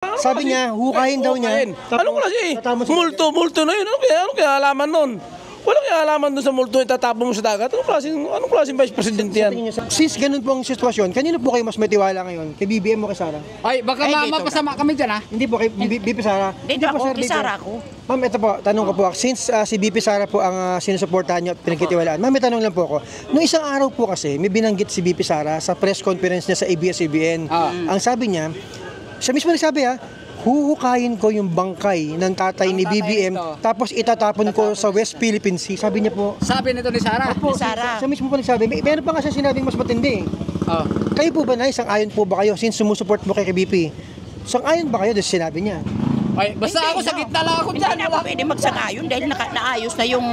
Sabi niya, hukayin daw niya. Anong klase? Multo na yun. Ano kaya alaman nun? Walang kaya alaman dun sa multo yung tatapon mo sa dagat. Anong klaseng vice president yan? Since ganun po ang sitwasyon, kanino po kayo mas may tiwala ngayon? Kay BBM o kay Sara? Ay, baka mapasama kami dyan, ha? Hindi po, kay BP Sara. Dito ako, kay Sara ako. Ma'am, ito po, tanong ko po. Since si BP Sara po ang sinusuportahan nyo at pinagkitiwalaan, ma'am, may tanong lang po ako. Noong isang araw po kasi, may binanggit si BP Sara sa press conference niya sa ABS-CBN. Ang sabi niya, siya mismo nagsabi huhukayin ko yung bangkay ng tatay ni BBM tapos itatapon ko sa West Philippine Sea. Sabi niya po. Sabi nito ni Sara. Opo, siya mismo po nagsabi. Meron pa kasi sinabing mas matindi. Kayo po ba na isang-ayon po ba kayo since sumusuport mo kay BP? Sang-ayon ba kayo dahil sinabi niya? Ay, basta ako sa gitna lang ako dyan. Hindi na ako pwede magsang-ayon dahil naayos na yung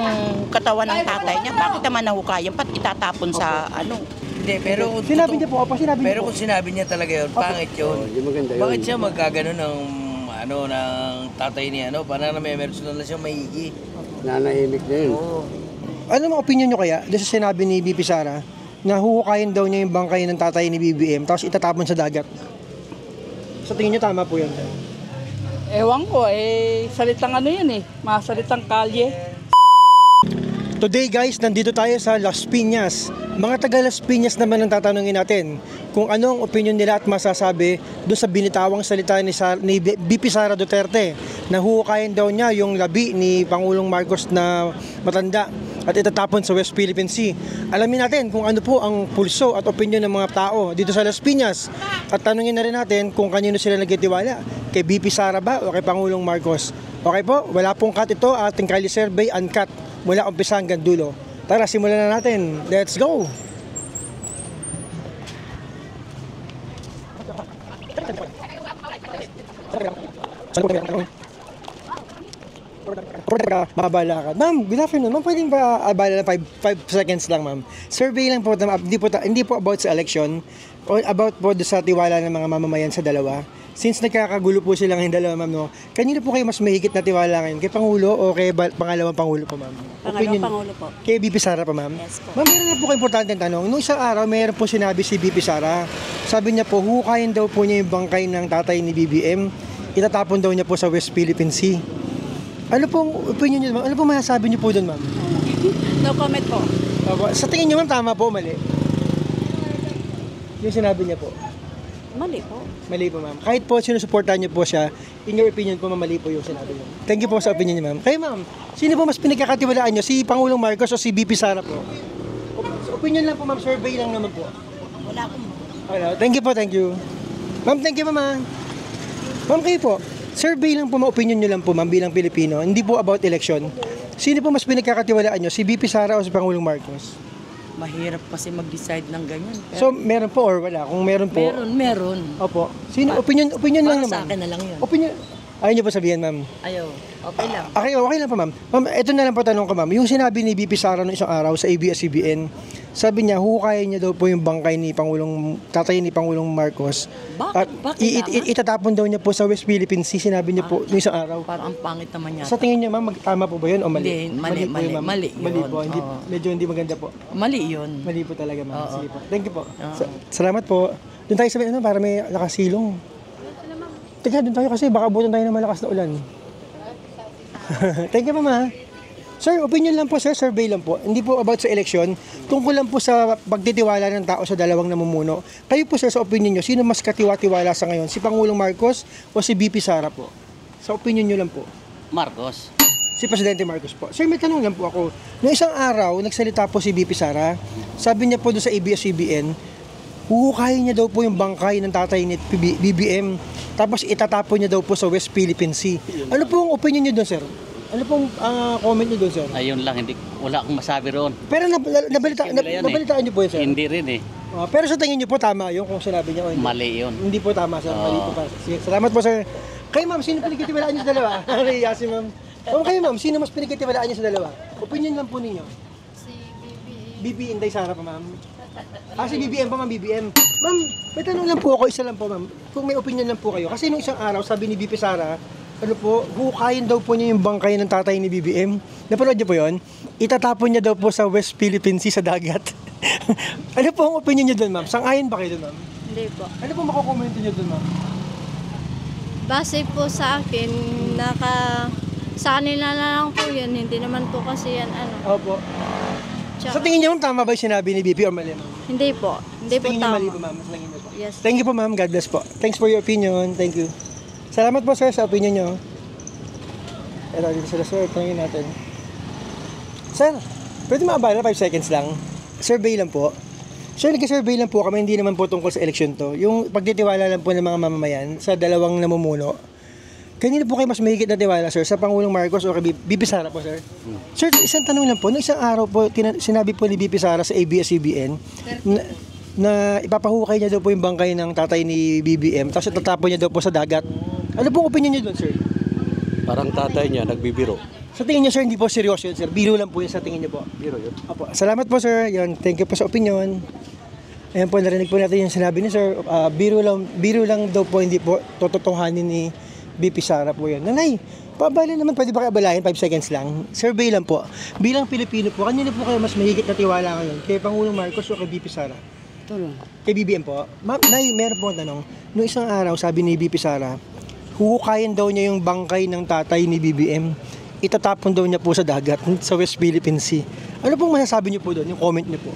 katawan ng tatay niya. Bakit naman nahukayan? Ba't itatapon sa ano? Hindi, pero kung sinabi niya po, sinabi niya pero kung sinabi niya talaga yun, pangit yun. Bakit siya magkagano ng ng tatay niya, parang na may meron na siya maigi. Nanahimik na yun. Ano ang opinion nyo kaya doon sa sinabi ni BP Sara na huhukayin daw niya yung bangkay ng tatay ni BBM tapos itatapon sa dagat? Sa tingin nyo tama po yun? Ewan ko, salitang ano yun masalitang kalye. Today guys, nandito tayo sa Las Piñas. Mga taga Las Piñas naman ang tatanungin natin kung ano ang opinion nila at masasabi doon sa binitawang salita ni BP Sara Duterte na huhukayin daw niya yung labi ni Pangulong Marcos na matanda at itatapon sa West Philippine Sea. Alamin natin kung ano po ang pulso at opinion ng mga tao dito sa Las Piñas at tanungin na rin natin kung kanino sila nagtitiwala, kay BP Sara ba o kay Pangulong Marcos. Okay po, wala pong cut ito, ating Kylie survey uncut mula umpisa hanggang dulo. Tara, simulan na natin. Let's go! Mabala ka. Ma'am, good afternoon. Ma'am, pwedeng ba abala na 5 seconds lang, ma'am? Survey lang po, hindi po about sa election or about po sa tiwala ng mga mamamayan sa dalawa. Since nagkakagulo po silang yung dalawa, ma'am, kanino po kayo mas mahigit na tiwala ngayon? Kay Pangulo o kay pangalawang Pangulo po, ma'am? Pangalawang Pangulo po. Kay BP Sara pa, ma'am? Yes po. Ma'am, meron na po kayo importanteng tanong. Noong isang araw, meron po sinabi si BP Sara. Sabi niya po, hukayin daw po niya yung bangkay ng tatay ni BBM. Itatapon daw niya po sa West Philippine Sea. Ano pong opinion niyo, ma'am? Ano pong masasabi niyo po doon, ma'am? No comment po. Sa tingin niyo, ma'am, tama po o mali? Yung sinabi niya po. Mali po. Mali po, ma'am. Kahit po sinusuportahan niyo po siya, in your opinion po, mali po yung sinabi niyo. Thank you po sa opinion niyo, ma'am. Kayo, ma'am, sino po mas pinagkakatiwalaan niyo? Si Pangulong Marcos o si BP Sara po? Opinion lang po, ma'am. Survey lang naman po. Wala akong... Thank you po, thank you. Ma'am, thank you, ma'am. Ma'am, kayo po. Survey lang po, opinion niyo lang po, ma'am, bilang Pilipino. Hindi po about election. Sino po mas pinagkakatiwalaan niyo? Si BP Sara o si Pangulong Marcos? Mahirap kasi mag-decide ng ganyan. So, meron po or wala? Kung meron po... Meron. Opo. Sino? Opinion lang naman. Sa akin na lang yun. Opinion... Ayaw niyo po sabihin, ma'am? Ayaw. Okay lang. Okay lang po, ma'am. Ma'am, ito na lang po tanong ko, ma'am. Yung sinabi ni BP Sara noong isang araw sa ABS-CBN, sabi niya, hukayin niya daw po yung bangkay ni tatay ni Pangulong Marcos. Bakit? Itatapon daw niya po sa West Philippine Sea, sinabi niya po noong isang araw. Parang ang pangit naman yan. Sa tingin niyo, ma'am, tama po ba yun o mali? Hindi, mali po, ma'am. yun. Mali po, medyo hindi maganda po. Mali yun. Mali po talaga, ma'am. Sige po. Thank you po. Oo. Salamat po. Doon tayo sa para may nakasilong. Teka, doon tayo kasi baka abutan tayo ng malakas na ulan. Thank you, mama. Sir, opinion lang po, sir. Survey lang po. Hindi po about sa election. Tungkol lang po sa pagtitiwala ng tao sa dalawang namumuno. Kayo po, sir, sa opinion nyo, sino mas katiwa-tiwala sa ngayon? Si Pangulong Marcos o si BP Sara po? Sa opinion nyo lang po. Marcos. Si Presidente Marcos po. Sir, may tanong lang po ako. Noong isang araw, nagsalita po si BP Sara. Sabi niya po doon sa ABS-CBN, huhukayin niya daw po yung bangkay ng tatay ni BBM. Tapos itatapon niya daw po sa West Philippine Sea. Ano po ang opinion niyo doon, sir? Ano pong comment niyo doon, sir? Ayun lang, wala akong masabi roon. Pero nabalitaan niyo po yun, sir? Hindi rin Pero sa tingin niyo po tama yun kung sinabi niya o hindi? Mali yun. Hindi po tama, sir. Mali po pa. Sige, salamat po, sir. Kayo, ma'am, sino pinagkatiwalaan niyo sa dalawa? Nariya si ma'am. Kayo, ma'am, sino mas pinagkatiwalaan niyo sa dalawa? Opinion lang po ninyo. Si BP Inday Sara pa, ma'am. Si BBM pa, ma'am, BBM. Ma'am, may tanong lang po ako, isa lang po, ma'am. Kung may opinion lang po kayo. Kasi nung isang araw, sabi ni BP Sara, hukayin daw po niya yung bangkay ng tatay ni BBM. Napanood niyo po yun? Itatapon niya daw po sa West Philippine Sea sa dagat. Ano po ang opinion niyo doon, ma'am? Sang-ayon ba kayo doon, ma'am? Hindi po. Ano po makakomment niyo doon, ma'am? Base po sa akin, sa kanila na lang po yun. Hindi naman po kasi yan Opo. Tsaka, Sa tingin niyo, ma'am, tama ba yung sinabi ni BP or mali, ma'am? hindi po. Hindi Sa po tingin niyo tama. mali po, ma'am? Sa tingin niyo po. Yes. Thank you po, ma'am. God bless po. Thanks for your opinion. Thank you. Salamat po, sir, sa opinion niyo. Ito, dito sila, sir. Tanungin natin. Sir, pwede maabala 5 seconds lang? Survey lang po. Sir, nag-survey lang po kami, hindi naman po tungkol sa eleksyon to. Yung pagtitiwala lang po ng mga mamamayan sa dalawang namumuno. Kanina po kayo mas mahigit na tiwala, sir, sa Pangulong Marcos o kay BP Sara po, sir? Sir, isang tanong lang po. Noong isang araw po, sinabi po ni BP Sara sa ABS-CBN na ipapahukay niya daw po yung bangkay ng tatay ni BBM tapos itatapon niya daw po sa dagat. Ano pong opinion niyo doon, sir? Parang tatay niya, nagbibiro. Sa tingin niyo, sir, hindi po seryoso yun, sir. Biro lang po yun sa tingin niyo po. Biro yun. Opo. Salamat po, sir. Yan, thank you po sa opinion. Ayan po, narinig po natin yung sinabi ni sir. Biro lang daw po, hindi po tototohanin ni BP Sara po yun. Nanay, pabali naman, pwede ba kayo abalahin? 5 seconds lang. Survey lang po. Bilang Pilipino po, kanina po kayo mas mahigit na tiwala ngayon? Kay Pangulong Marcos o kay BP Sara? Kay BBM po. Ma'am, Nay, meron po ang tanong. Noong isang araw, sabi ni BP Sara, huhukayin daw niya yung bangkay ng tatay ni BBM. Itatapon daw niya po sa dagat sa West Philippine Sea. Ano pong masasabi niyo po doon? Yung comment niyo po?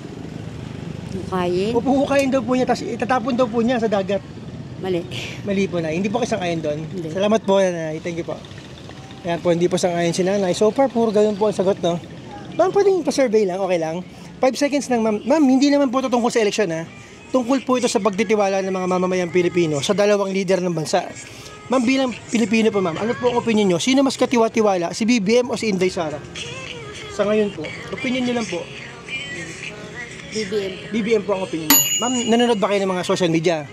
Hukayin? Huhukayin daw po niya, tapos itatapon daw po niya sa dagat. Mali. Mali po na. Hindi po kayo sang-ayon doon. Hindi. Salamat po, Nanay. Thank you po. Ayan po, hindi po sang-ayon si Nanay. So far, puro ganun po ang sagot, no? Ma'am, pwedeng pa-survey lang, okay lang. 5 seconds lang, ma'am. Ma'am, hindi naman po ito tungkol sa eleksyon, ha? Tungkol po ito sa pagtitiwala ng mga mamamayang Pilipino sa dalawang leader ng bansa. Ma'am, bilang Pilipino po, ma'am, ano po ang opinion nyo? Sino mas katiwa-tiwala? Si BBM o si Inday Sara? Sa ngayon po. Opinion nyo lang po. BBM. BBM po ang opinion nyo. Ma'am, nanonood ba kayo ng mga social media?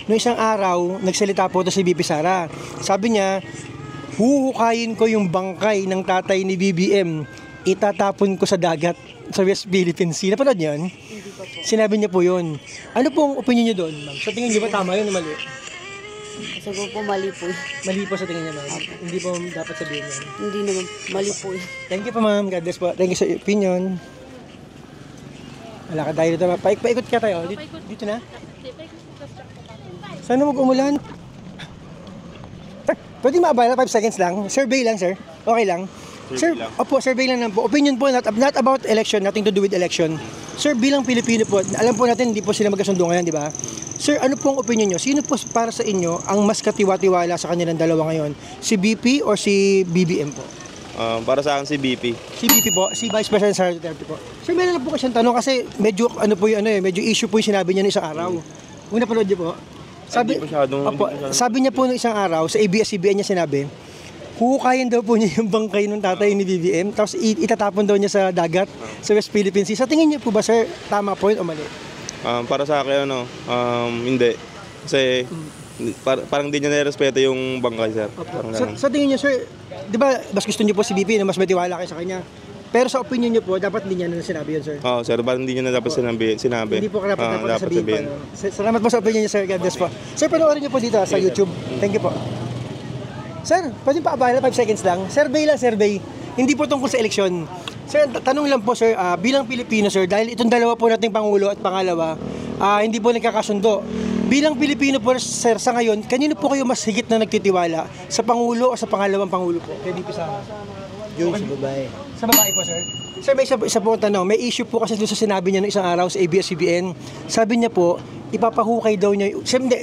Noong isang araw, nagsalita po ito si BP Sara. Sabi niya, huhukayin ko yung bangkay ng tatay ni BBM. Itatapon ko sa dagat sa West Philippine Sea. Napanood niyo yun? Sinabi niya po yun. Ano po ang opinion niyo doon, ma'am? Sa tingin niyo ba tama yun o mali? Sagot po mali po. Mali po sa tingin niya, ma'am. Hindi po dapat sabihin yun. Hindi naman. Mali po. Thank you po, ma'am. God bless po. Thank you sa opinion. Wala ka tayo dito. Paikot ka tayo. Dito na. Sana mag-umulan. Pwede maabala 5 seconds lang. Survey lang, sir. Okay lang. Sir, opo, survey lang po. Opinion po, not about election, nothing to do with election. Sir, bilang Pilipino po, alam po natin, hindi po sila magkasundo ngayon, di ba? Sir, ano po ang opinion nyo? Sino po para sa inyo ang mas katiwa-tiwala sa kanilang dalawa ngayon? Si BP or si BBM po? Para sa akin si BP. Si BP po, si Vice President Sara Duterte po. Sir, meron lang po kasi tanong kasi medyo, medyo issue po yung sinabi niya ng isang araw. Kung napanood niyo po, sabi niya po ng isang araw, sa ABS-CBN niya sinabi, huhukayin daw po niya yung bangkay ng tatay ni BBM, tapos itatapon daw niya sa dagat, sa West Philippine Sea. Sa tingin niyo po ba, sir, tama po yun o mali? Para sa akin, hindi. Kasi parang hindi niya nire-respeto yung bangkay, sir. Sa tingin niyo, sir, di ba, mas gusto niyo po si BP na mas matiwala kayo sa kanya? Pero sa opinion niyo po, dapat hindi niya na sinabi yun, sir. Oo, sir, parang hindi niya na dapat sinabi. Hindi po dapat sabihin. Salamat po sa opinion niyo, sir. God bless po. Sir, panoorin niyo po dito sa YouTube. Thank you po. Sir, pwede pa abala 5 seconds lang. Survey lang, survey. Hindi po tungkol sa eleksyon. Sir, tanong lang po, sir, bilang Pilipino, sir, dahil itong dalawa po nating Pangulo at Pangalawa, hindi po nagkakasundo. Bilang Pilipino po, sir, sa ngayon, kanino po kayo mas higit na nagtitiwala? Sa Pangulo o sa Pangalawang Pangulo po? Kaya di po sa Yung sa babae. Sa babae po, sir. Sir, may isa po ang tanong. May issue po kasi doon sa sinabi niya ng isang araw sa ABS-CBN. Sabi niya po, ipapahukay daw niya.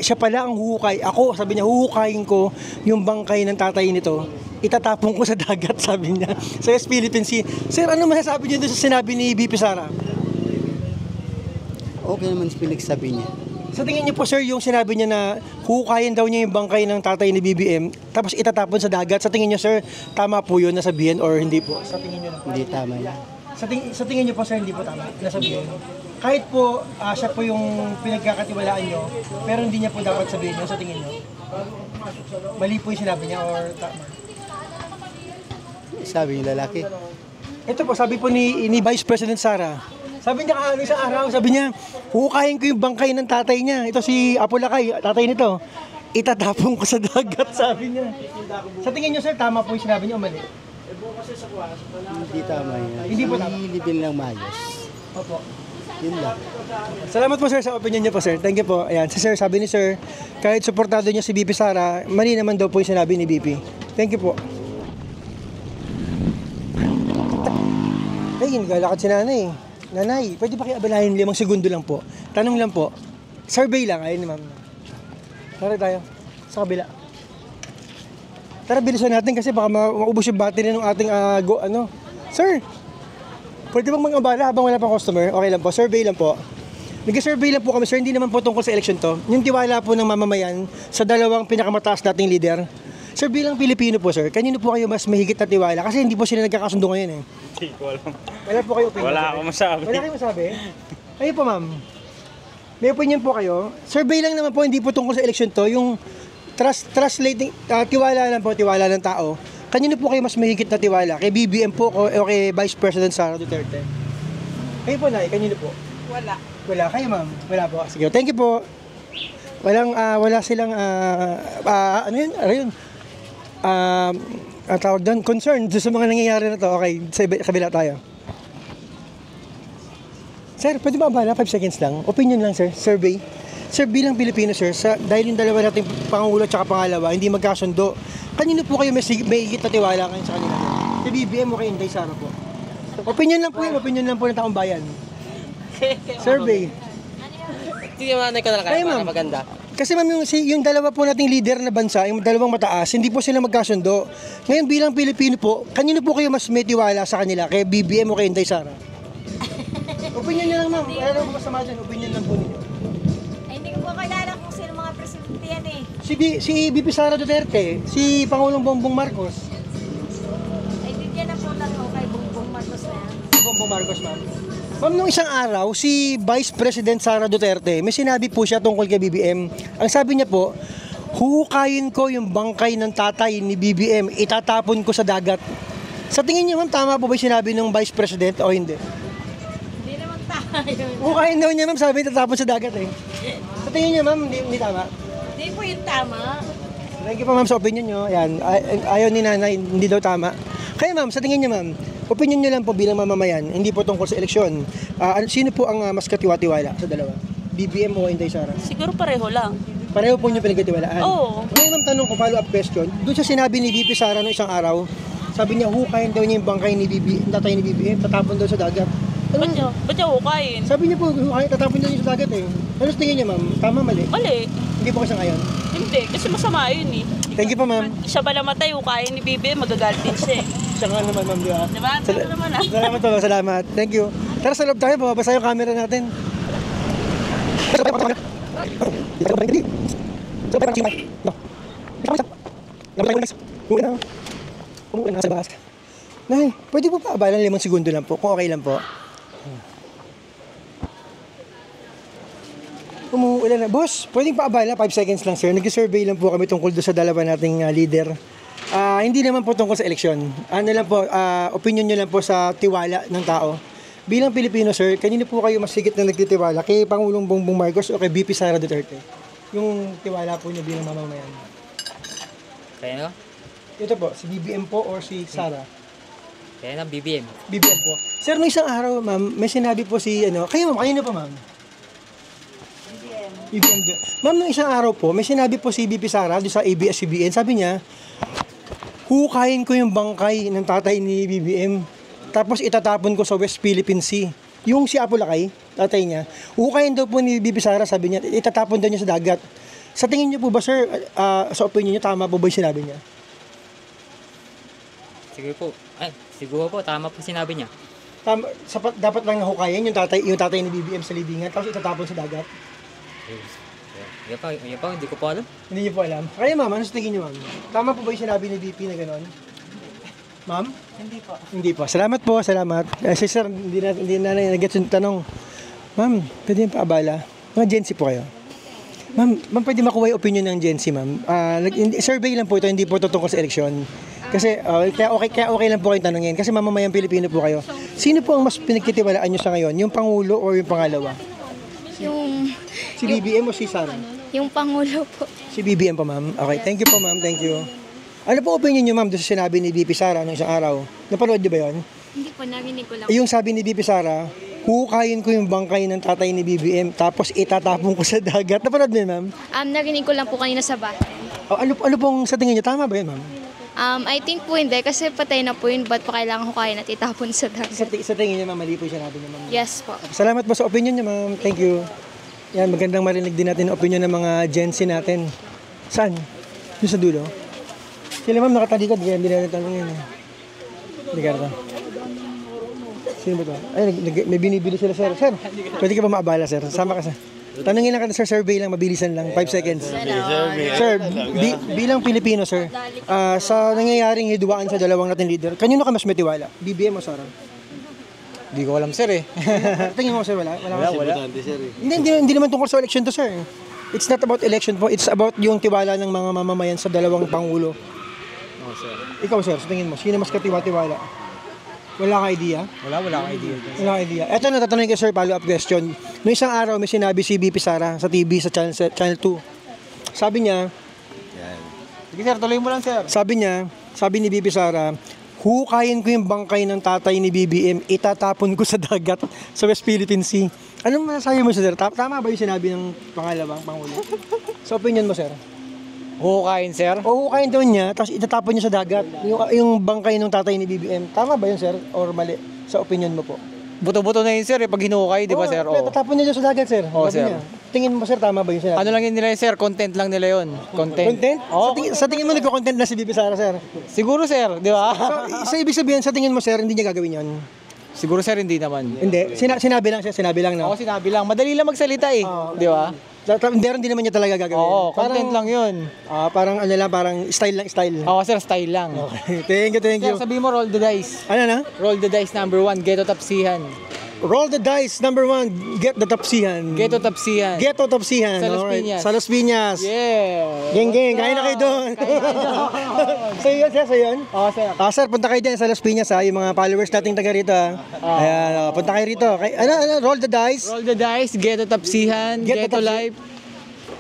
Siya pala ang huhukay. Ako, sabi niya, huhukayin ko yung bangkay ng tatay nito. Itatapon ko sa dagat, sabi niya. Sa West Philippine Sea. Sir, ano masasabi niyo doon sa sinabi ni BP Sara? Okay naman pinagsabi niya. Sa tingin niyo po, sir, yung sinabi niya na huhukayin daw niya yung bangkay ng tatay ni BBM, tapos itatapon sa dagat. Sa tingin niyo, sir, tama po yun nasabihin or hindi po? Sa tingin niyo lang po. Hindi tama yan. Sa tingin niyo po, sir, hindi po tama nasabihin. Kahit po siya po yung pinagkakatiwalaan niyo, pero hindi niya po dapat sabihin yun sa tingin niyo. Mali po yung sinabi niya or tama? Sabi yung lalaki. Ito po, sabi po ni Vice President Sara. Sabi niya isang araw, sabi niya, hukayin ko yung bangkay ng tatay niya. Ito si Apolacay, tatay nito. Itatapon ko sa dagat, sabi niya. Sa tingin niyo, sir, tama po yung sinabi niya o mali? Hindi tama yan. Hindi po tama. Ilibin lang maayos. Opo. Yun lang. Salamat po sir sa opinion niyo po sir. Thank you po. Ayan, si sir, sabi ni sir, kahit suportado niya si BP Sara, mali naman daw po yung sinabi ni BP. Thank you po. Ay, naglalakad si nanay. Nanay, pwede ba kayo abalahin 5 segundo lang po? Tanong lang po. Survey lang, ayun ni ma'am. Tara tayo. Sa kabila. Tara, bilisan natin kasi baka maubos yung battery ng ating Sir, pwede bang mag-abala habang wala pang customer? Okay lang po, survey lang po. Nag-survey lang po kami sir, hindi naman po tungkol sa election to. Yung tiwala po ng mamamayan sa dalawang pinakamataas nating leader. Sir, bilang Pilipino po sir, kanino po kayo mas mahigit na tiwala? Kasi hindi po sila nagkakasundo ngayon eh. Hindi ko alam. Wala po kayo opinion. Wala akong masabi. Wala kayong masabi? Kayo po ma'am. May opinion po kayo? Survey lang naman po, hindi po tungkol sa election to. Yung translating, tiwala lang po, tiwala ng tao. Kanino po kayo mas mahigit na tiwala? Kay BBM po o kay Vice President Sara Duterte? Kayo po na, kanino po? Wala. Wala kayo ma'am? Wala po. Sige, thank you po. Wala silang, ano yun? Ang tawag doon, concern sa mga nangyayari na to. Okay, sa kabila tayo. Sir, pwede ba abala? 5 seconds lang. Opinion lang sir, survey. Sir, bilang Pilipino sir, dahil yung dalawa nating Pangulo at pangalawa, hindi magkasundo, kanino po kayo may higit na tiwala kayo sa kanila? Kay BBM o kay Inday Sara po? Opinion lang po yun, opinion lang po ng taong bayan. Survey. Tiyamanay ko na lang Kayo, ma'am. maganda. Kasi ma'am, yung dalawa po nating leader na bansa, yung dalawang mataas, hindi po sila magkasundo. Ngayon bilang Pilipino po, kanino po kayo mas may tiwala sa kanila? Kay BBM o kay Inday Sara? Opinion niyo lang ma'am. Wala lang po masama dyan. Opinion lang po ninyo. Ay, hindi ko po kilala kung sino mga presidente yan eh. Si BP Sara Duterte, si Pangulong Bongbong Marcos. Ay, di yan na po lang ako kay Bongbong Marcos na yan. Si Bongbong Marcos ma'am. Ma'am, nung isang araw, si Vice President Sara Duterte, may sinabi po siya tungkol kay BBM. Ang sabi niya po, huhukayin ko yung bangkay ng tatay ni BBM, itatapon ko sa dagat. Sa tingin niyo ma'am, tama po ba yung sinabi ng Vice President o hindi? Hindi naman tayo. Huhukayin daw niya ma'am, sabi itatapon sa dagat eh. Sa tingin niyo ma'am, hindi tama? Hindi po yung tama. Thank you po ma'am sa opinion niyo. Ayan, ayaw ni nanay, hindi daw tama. Kaya ma'am, sa tingin niyo ma'am, opinion niyo lang po bilang mamamayan, hindi po tungkol sa eleksyon. Sino po ang mas katiwa-tiwala sa dalawa? BBM o Inday Sara? Siguro pareho lang. Pareho po niyo pinagkatiwalaan? Oo. Ngayon ma'am, tanong ko, follow-up question. Doon sa sinabi ni BP Sara noong isang araw, sabi niya, hukayin daw niya yung bangkay ni BBM, tatay ni BBM, tatapon daw sa dagat. Ba't niya hukayin? Sabi niya po, hukayin, tatapon daw niya sa dagat eh. Ano sa tingin niya ma'am? Tama, mali? Mali. Hindi po kasi ngayon. Hindi, kasi masama yun eh. Thank you po ma'am. Siya ba namatay, hukayin ni Bibi, magagalit din siya eh. Siya nga naman ma'am, di ba? Diba? Tara naman ah. Salamat po, salamat. Thank you. Tara sa loob tayo, babasa yung camera natin. Nay, pwede po pa abalan 5 segundo lang po, kung okay lang po. Umuulan na. Boss, pwedeng pa abala 5 seconds lang sir. Nag-survey lang po kami tungkol doon sa dalawa nating leader. Hindi naman po tungkol sa eleksyon. Ano lang po, opinion nyo lang po sa tiwala ng tao. Bilang Pilipino sir, kanino po kayo mas higit na nagtitiwala? Kay Pangulong Bongbong Marcos o kay BP Sara Duterte? Yung tiwala po niyo bilang mamamayan. Kaya no? Ito po, si BBM po or si Sara? Kaya na BBM. BBM po. Sir, nung isang araw ma'am, may sinabi po si kayo ma'am, kanino pa ma'am? BBM. Ma'am, nung isang araw po, may sinabi po si BP Sara doon sa ABS-CBN, sabi niya, hukayin ko yung bangkay ng tatay ni BBM, tapos itatapon ko sa West Philippine Sea. Yung si Apo Lakay, tatay niya, hukayin daw po ni BP Sara, sabi niya, itatapon daw niya sa dagat. Sa tingin niyo po ba, sir, sa opinion niyo, tama po ba yung sinabi niya? Siguro po, tama po sinabi niya. Dapat lang hukayin yung tatay ni BBM sa libingan, tapos itatapon sa dagat? Yan pa, hindi ko po alam. Hindi niyo po alam. Kaya ma'am, ano sa tingin niyo ma'am? Tama po ba yung sinabi ni VP na gano'n? Ma'am? Hindi po. Hindi po. Salamat po, salamat. Si sir, hindi na nag-gets yung tanong. Ma'am, pwede yung paabala? Mga Gen Z po kayo. Ma'am, pwede makuha yung opinion ng Gen Z, ma'am. Survey lang po ito, hindi po ito tungkol sa eleksyon. Kasi, kaya okay lang po kayong tanongin. Kasi mamamayang Pilipino po kayo. Sino po ang mas pinagkitiwalaan nyo sa ngayon? Yung Pangulo o yung pangalawa? Si BBM o si Sara? Yung Pangulo po. Si BBM po, ma'am. Okay, thank you po, ma'am. Thank you. Ano po opinion niyo, ma'am, doon sa sinabi ni BP Sara noong isang araw? Napanood niyo ba yun? Hindi po, narinig ko lang. Yung sabi ni BP Sara, hukayin ko yung bangkay ng tatay ni BBM tapos itatapon ko sa dagat. Napanood mo yun, ma'am? Narinig ko lang po kanina sa bahay. Ano pong sa tingin niyo? Tama ba yun, ma'am? I think po hindi kasi patay na po yun. Ba't pa kailangan hukayin at itapon sa dagat? Sa tingin niyo, ma'am, mali po siya natin niya, ma'am. Yes po. Salamat po sa opinion niyo, ma'am. Thank you. Yan, magandang marinig din natin ang opinion ng mga Gen Z natin. Saan? Yung sa dulo? Sila, ma'am, nakatalikod. Kaya hindi natin tanongin. Hindi ka na. Sino ba ito? Ay, may binibili sila, sir. Sir, pwede ka ba maabala, sir? Sama ka sa... Tanungin lang ka sir, survey lang, mabilisan lang, 5 seconds. Sir, bilang Pilipino, sir, sa nangyayaring hidwaan sa dalawang natin leader, kanino ka mas may tiwala? BBM o Sara? Hindi ko alam sir eh. Tingin mo, sir, wala? Wala. Hindi naman tungkol sa election to, sir. It's not about election po, it's about yung tiwala ng mga mamamayan sa dalawang pangulo. Oh, sir. Ikaw, sir, sa tingin mo, sino mas katiwa-tiwala? Wala ka idea? Wala akong idea. Wala ka idea. Ito na tatanungin ko, sir, follow-up question. Noong isang araw, may sinabi si BP Sara sa TV, sa Channel 2. Sabi niya, Sige sir, tuloy mo lang sir. sabi ni BP Sara, hukayin ko yung bangkay ng tatay ni BBM, itatapon ko sa dagat sa West Philippine Sea. Anong masasabi mo, sir? Tama ba yung sinabi ng pangalawang pangulo? Sa opinion mo, sir? Hukayin sir? O hukayin daw niya, tapos itatapon niya sa dagat. Yung bangkay ng tatay ni BBM. Tama ba yun, sir? Or mali? Sa opinion mo po? Buto-buto na yun sir pag hinukay, di ba sir? Oo, itatapon niya dyan sa dagat, sir. Oo, Sabi sir. niya. Tingin mo, sir, tama ba yung sinabi? Ano lang yun nila yun sir? Content lang nila yun. Content? Oo. Sa tingin mo, nagko-content na si BP Sara, sir? Siguro sir, di ba? So, ibig sabihin, sa tingin mo, sir, hindi niya gagawin yun? Siguro sir, hindi naman. Hindi. Sinabi lang siya, sinabi lang, no? Oo, sinabi lang. Madali lang magsalita eh. Di ba? Hindi naman niya talaga gagawin. Oo, content lang yun. Parang ano lang, parang style lang, style. Oo sir, style lang. Okay. Thank you. Sir, sabi mo roll the dice. Ano na? Roll the dice number 1, Ghetto Tapsihan. Roll the dice, number 1, get the tapsihan. Ghetto Tapsihan. Ghetto tapsihan. Sa Las Alright. Piñas. Sa Las Piñas. Yeah. Geng, kain na kayo doon. So yun, sir, Oo sir. Sir, punta kayo dyan sa Las Piñas, ha, yung mga followers nating taga rito, ha. Ayan, punta kayo rito. Roll the dice. Roll the dice, Ghetto Tapsihan, Ghetto Ghetto Life.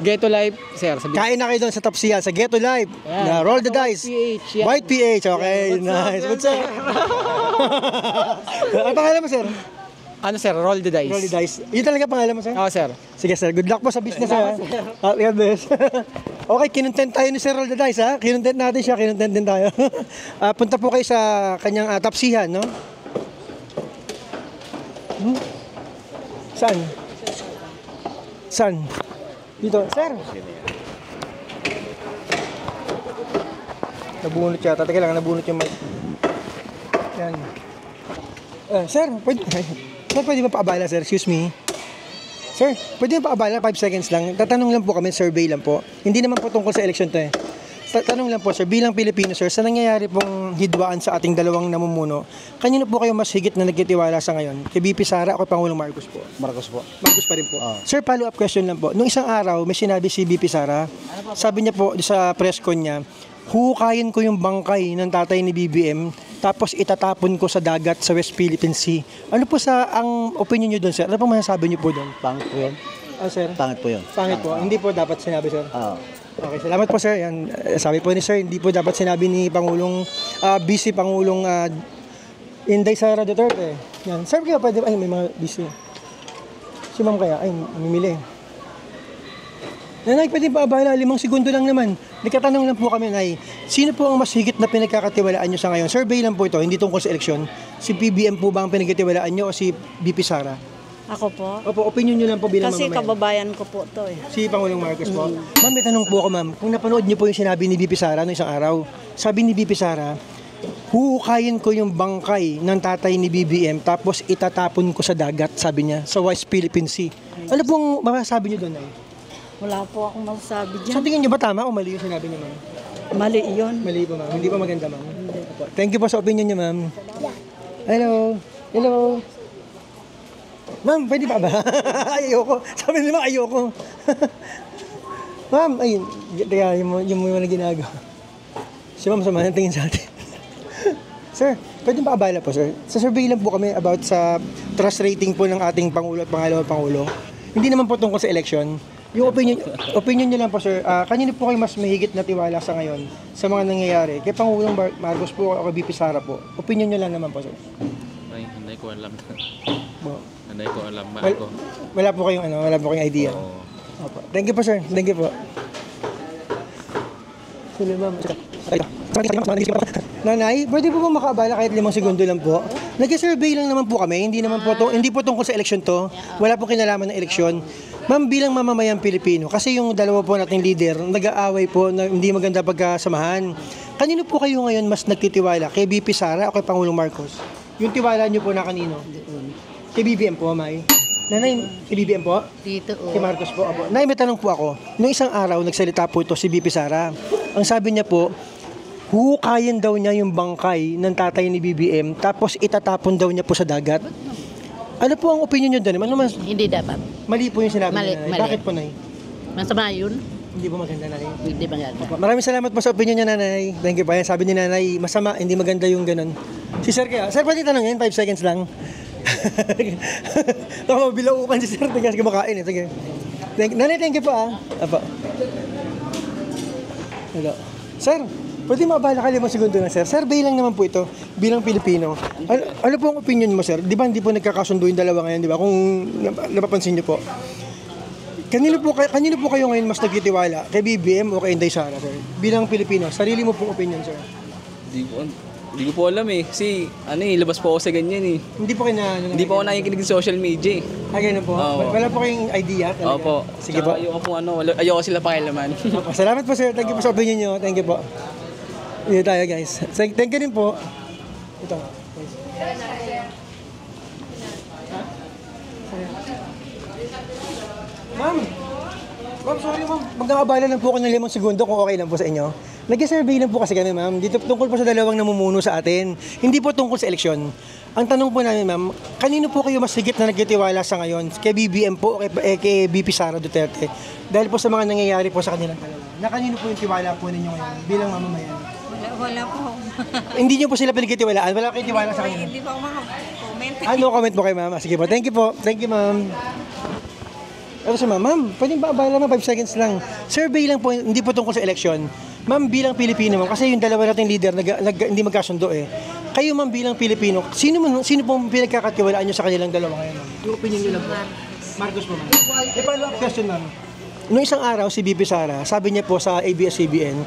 Ghetto Life, sir, sabi. Kain na kayo doon sa tapsihan, sa Ghetto Live. Ayan. Roll the dice. PH, yan. White PH, okay. Nice. What's up? Ano pangalan mo, sir? Ano sir, roll the dice. Roll the dice. Yun talaga pangalan mo, sir? Oo sir. Sige, sir. Good luck po sa business, ha. God bless. Okay, kinontent tayo ni Sir Roll the Dice, ha. Kinontent natin siya, kinontent din tayo. Punta po kayo sa kanyang tapsihan, no? Saan? Saan? Dito, sir. Nabunot yata. Teka lang, nabunot yung mic. Yan. Sir, pwede ba paabala, sir? Excuse me. Sir, pwede ba paabala? 5 seconds lang. Tatanong lang po kami, survey lang po. Hindi naman po tungkol sa election to eh. Tanong lang po, sir, bilang Pilipino, sir, sa nangyayari pong hidwaan sa ating dalawang namumuno, kanino po kayo mas higit na nagtitiwala sa ngayon? Kay BP Sara o kay Pangulong Marcos po? Marcos po. Marcos pa rin po. Sir, follow-up question lang po. Nung isang araw, may sinabi si BP Sara, sabi niya po sa press con niya, hukayin ko yung bangkay ng tatay ni BBM, tapos itatapon ko sa dagat sa West Philippine Sea. Ano po ang opinion niyo doon, sir? Ano po masasabi niyo po doon? Pangit po yun. Sir? Pangit po yun. Pangit po. Hindi po dapat sinabi, sir. Oo. Okay, salamat po, sir. Yan, sabi po ni sir, hindi po dapat sinabi ni Pangulong, Vice Pangulong Inday Sara Duterte. Yan. Sir, kaya pwede, ay, may mga busy. Si ma'am kaya, ay, mamimili. Nanay, pwede pa abala, 5 segundo lang naman. Nagkatanong lang po kami, Nay, sino po ang mas higit na pinagkakatiwalaan nyo sa ngayon? Survey lang po ito, hindi tungkol sa eleksyon. Si PBM po ba ang pinagkatiwalaan nyo o si BP Sara? Ako po? Opo, opinion nyo lang po bilang Kasi mamamayan. kababayan ko po to eh. Si Pangulong Marcos po. Ma'am, may tanong po ako, ma'am. Kung napanood niyo po yung sinabi ni BP Sara noong isang araw, sabi ni BP Sara, huhukayin ko yung bangkay ng tatay ni BBM tapos itatapon ko sa dagat, sabi niya, sa West Philippine Sea. Ano pong masasabi niyo doon, Nay? Wala po akong masasabi dyan. Sa tingin niyo ba tama o mali yung sinabi niyo, ma'am? Mali yun. Mali po, ma'am. Hindi pa maganda, ma'am. Thank you po sa opinion niyo, ma'am. Hello. Hello. Ma'am, pwede pa ba? Ayoko. Sabi nila, ayoko. Ma'am, ayun. Teka, yung mga ginagawa. Si ma'am, samahan tingin sa atin. Sir, pwede pa abala po, sir? Sa survey lang po kami about sa trust rating po ng ating Pangulo at Pangalawang Pangulo. Hindi naman po tungkol sa election. Yung opinion niyo lang po, sir. Kanino po kayo mas mahigit na tiwala sa ngayon sa mga nangyayari? Kay Pangulong Marcos po o kay BP Sara po? Opinion niyo lang naman po, sir. Ay, hindi ko alam. Hindi ko alam ba Wal- ako. Wala po kayong idea. Opo. Thank you po, sir. Thank you po. Sino, ma'am? Nanay, pwede po ba makaabala kahit 5 segundo lang po? Nag-survey lang naman po kami, hindi po tungkol sa eleksyon to. Wala po kinalaman ng eleksyon. Ma'am, bilang mamamayang Pilipino, kasi yung dalawa po nating leader, nag-aaway po na hindi maganda pagkasamahan. Kanino po kayo ngayon mas nagtitiwala? Kay BP Sara o kay Pangulong Marcos? Yung tiwala niyo po na kanino? Kay BBM po, May. Nanay, kay BBM po? Dito, Kay Marcos po, apo. Nay, may tanong po ako. Noong isang araw, nagsalita po ito si BP Sara. Ang sabi niya po, huhukayin daw niya yung bangkay ng tatay ni BBM, tapos itatapon daw niya po sa dagat. Ano po ang opinion niyo doon? Ano mas Hindi dapat. mali po yung sinabi Mali, niya, Nanay? mali. Bakit po, Nay? Masama yun. Hindi po maganda, Nanay. Hindi maganda. Maraming salamat po sa opinion niya, Nanay. Thank you po. Ayan, sabi ni Nanay, masama, hindi maganda yung ganun. Si Sir kaya. Sir, pwede tanongin? 5 seconds lang. Ako, bilaukan si Sir. Tingnan kasi kumakain. Sige. Nanay, thank you po ah. Apa. Hello. Sir, pwede mabala ka 5 segundo lang, Sir. Survey lang naman po ito bilang Pilipino. Ano po ang opinion mo, Sir? Di ba hindi po nagkakasundo yung dalawa ngayon, di ba? Kung napapansin niyo po. Kanino po kayo ngayon mas nagtitiwala? Kay BBM o kay Inday Sara, Sir? Bilang Pilipino, sarili mo pong opinion, Sir. Hindi ko po alam eh. Kasi labas po ako sa ganyan eh. Hindi po Hindi po ako nakikinig sa social media eh. Ganun po. Oo. Wala po kayong idea talaga? Opo. Sige po. Ayoko sila pakialaman. Salamat po, Sir. Thank you po sa opinion nyo. Thank you po. Dito tayo, guys. Thank you rin po. Ito. Ma'am, sorry ma'am. Magkakabala lang po ako ng 5 segundo kung okay lang po sa inyo. Nag-survey lang po kasi kami, ma'am. Dito tungkol po sa dalawang namumuno sa atin. Hindi po tungkol sa eleksyon. Ang tanong po namin, ma'am, kanino po kayo mas higit na nagtitiwala sa ngayon? Kay BBM po o kay BP Sara Duterte? Dahil po sa mga nangyayari po sa kanilang dalawa. Na kanino po yung tiwala po ninyo ngayon bilang mamamayan? Wala po. Hindi niyo po sila pinagtitiwalaan? Wala kayong tiwala sa kanila? Hindi po ako makakomment. Ano comment mo kay ma'am? Sige po. Thank you po. Thank you, ma'am. Ano si ma'am? Ma'am, pwedeng ba abala naman 5 seconds lang? Survey lang po, hindi po tungkol sa eleksyon. Ma'am, bilang Pilipino, ma'am, kasi yung dalawa nating leader hindi magkasundo eh. Kayo, ma'am, bilang Pilipino, sino pong pinagkakatiwalaan nyo sa kanilang dalawa ngayon, ma'am? Yung opinion nyo lang po. Marcos po, ma'am. Follow-up question, ma'am. Noong isang araw, si BP Sara, sabi niya po sa ABS-CBN,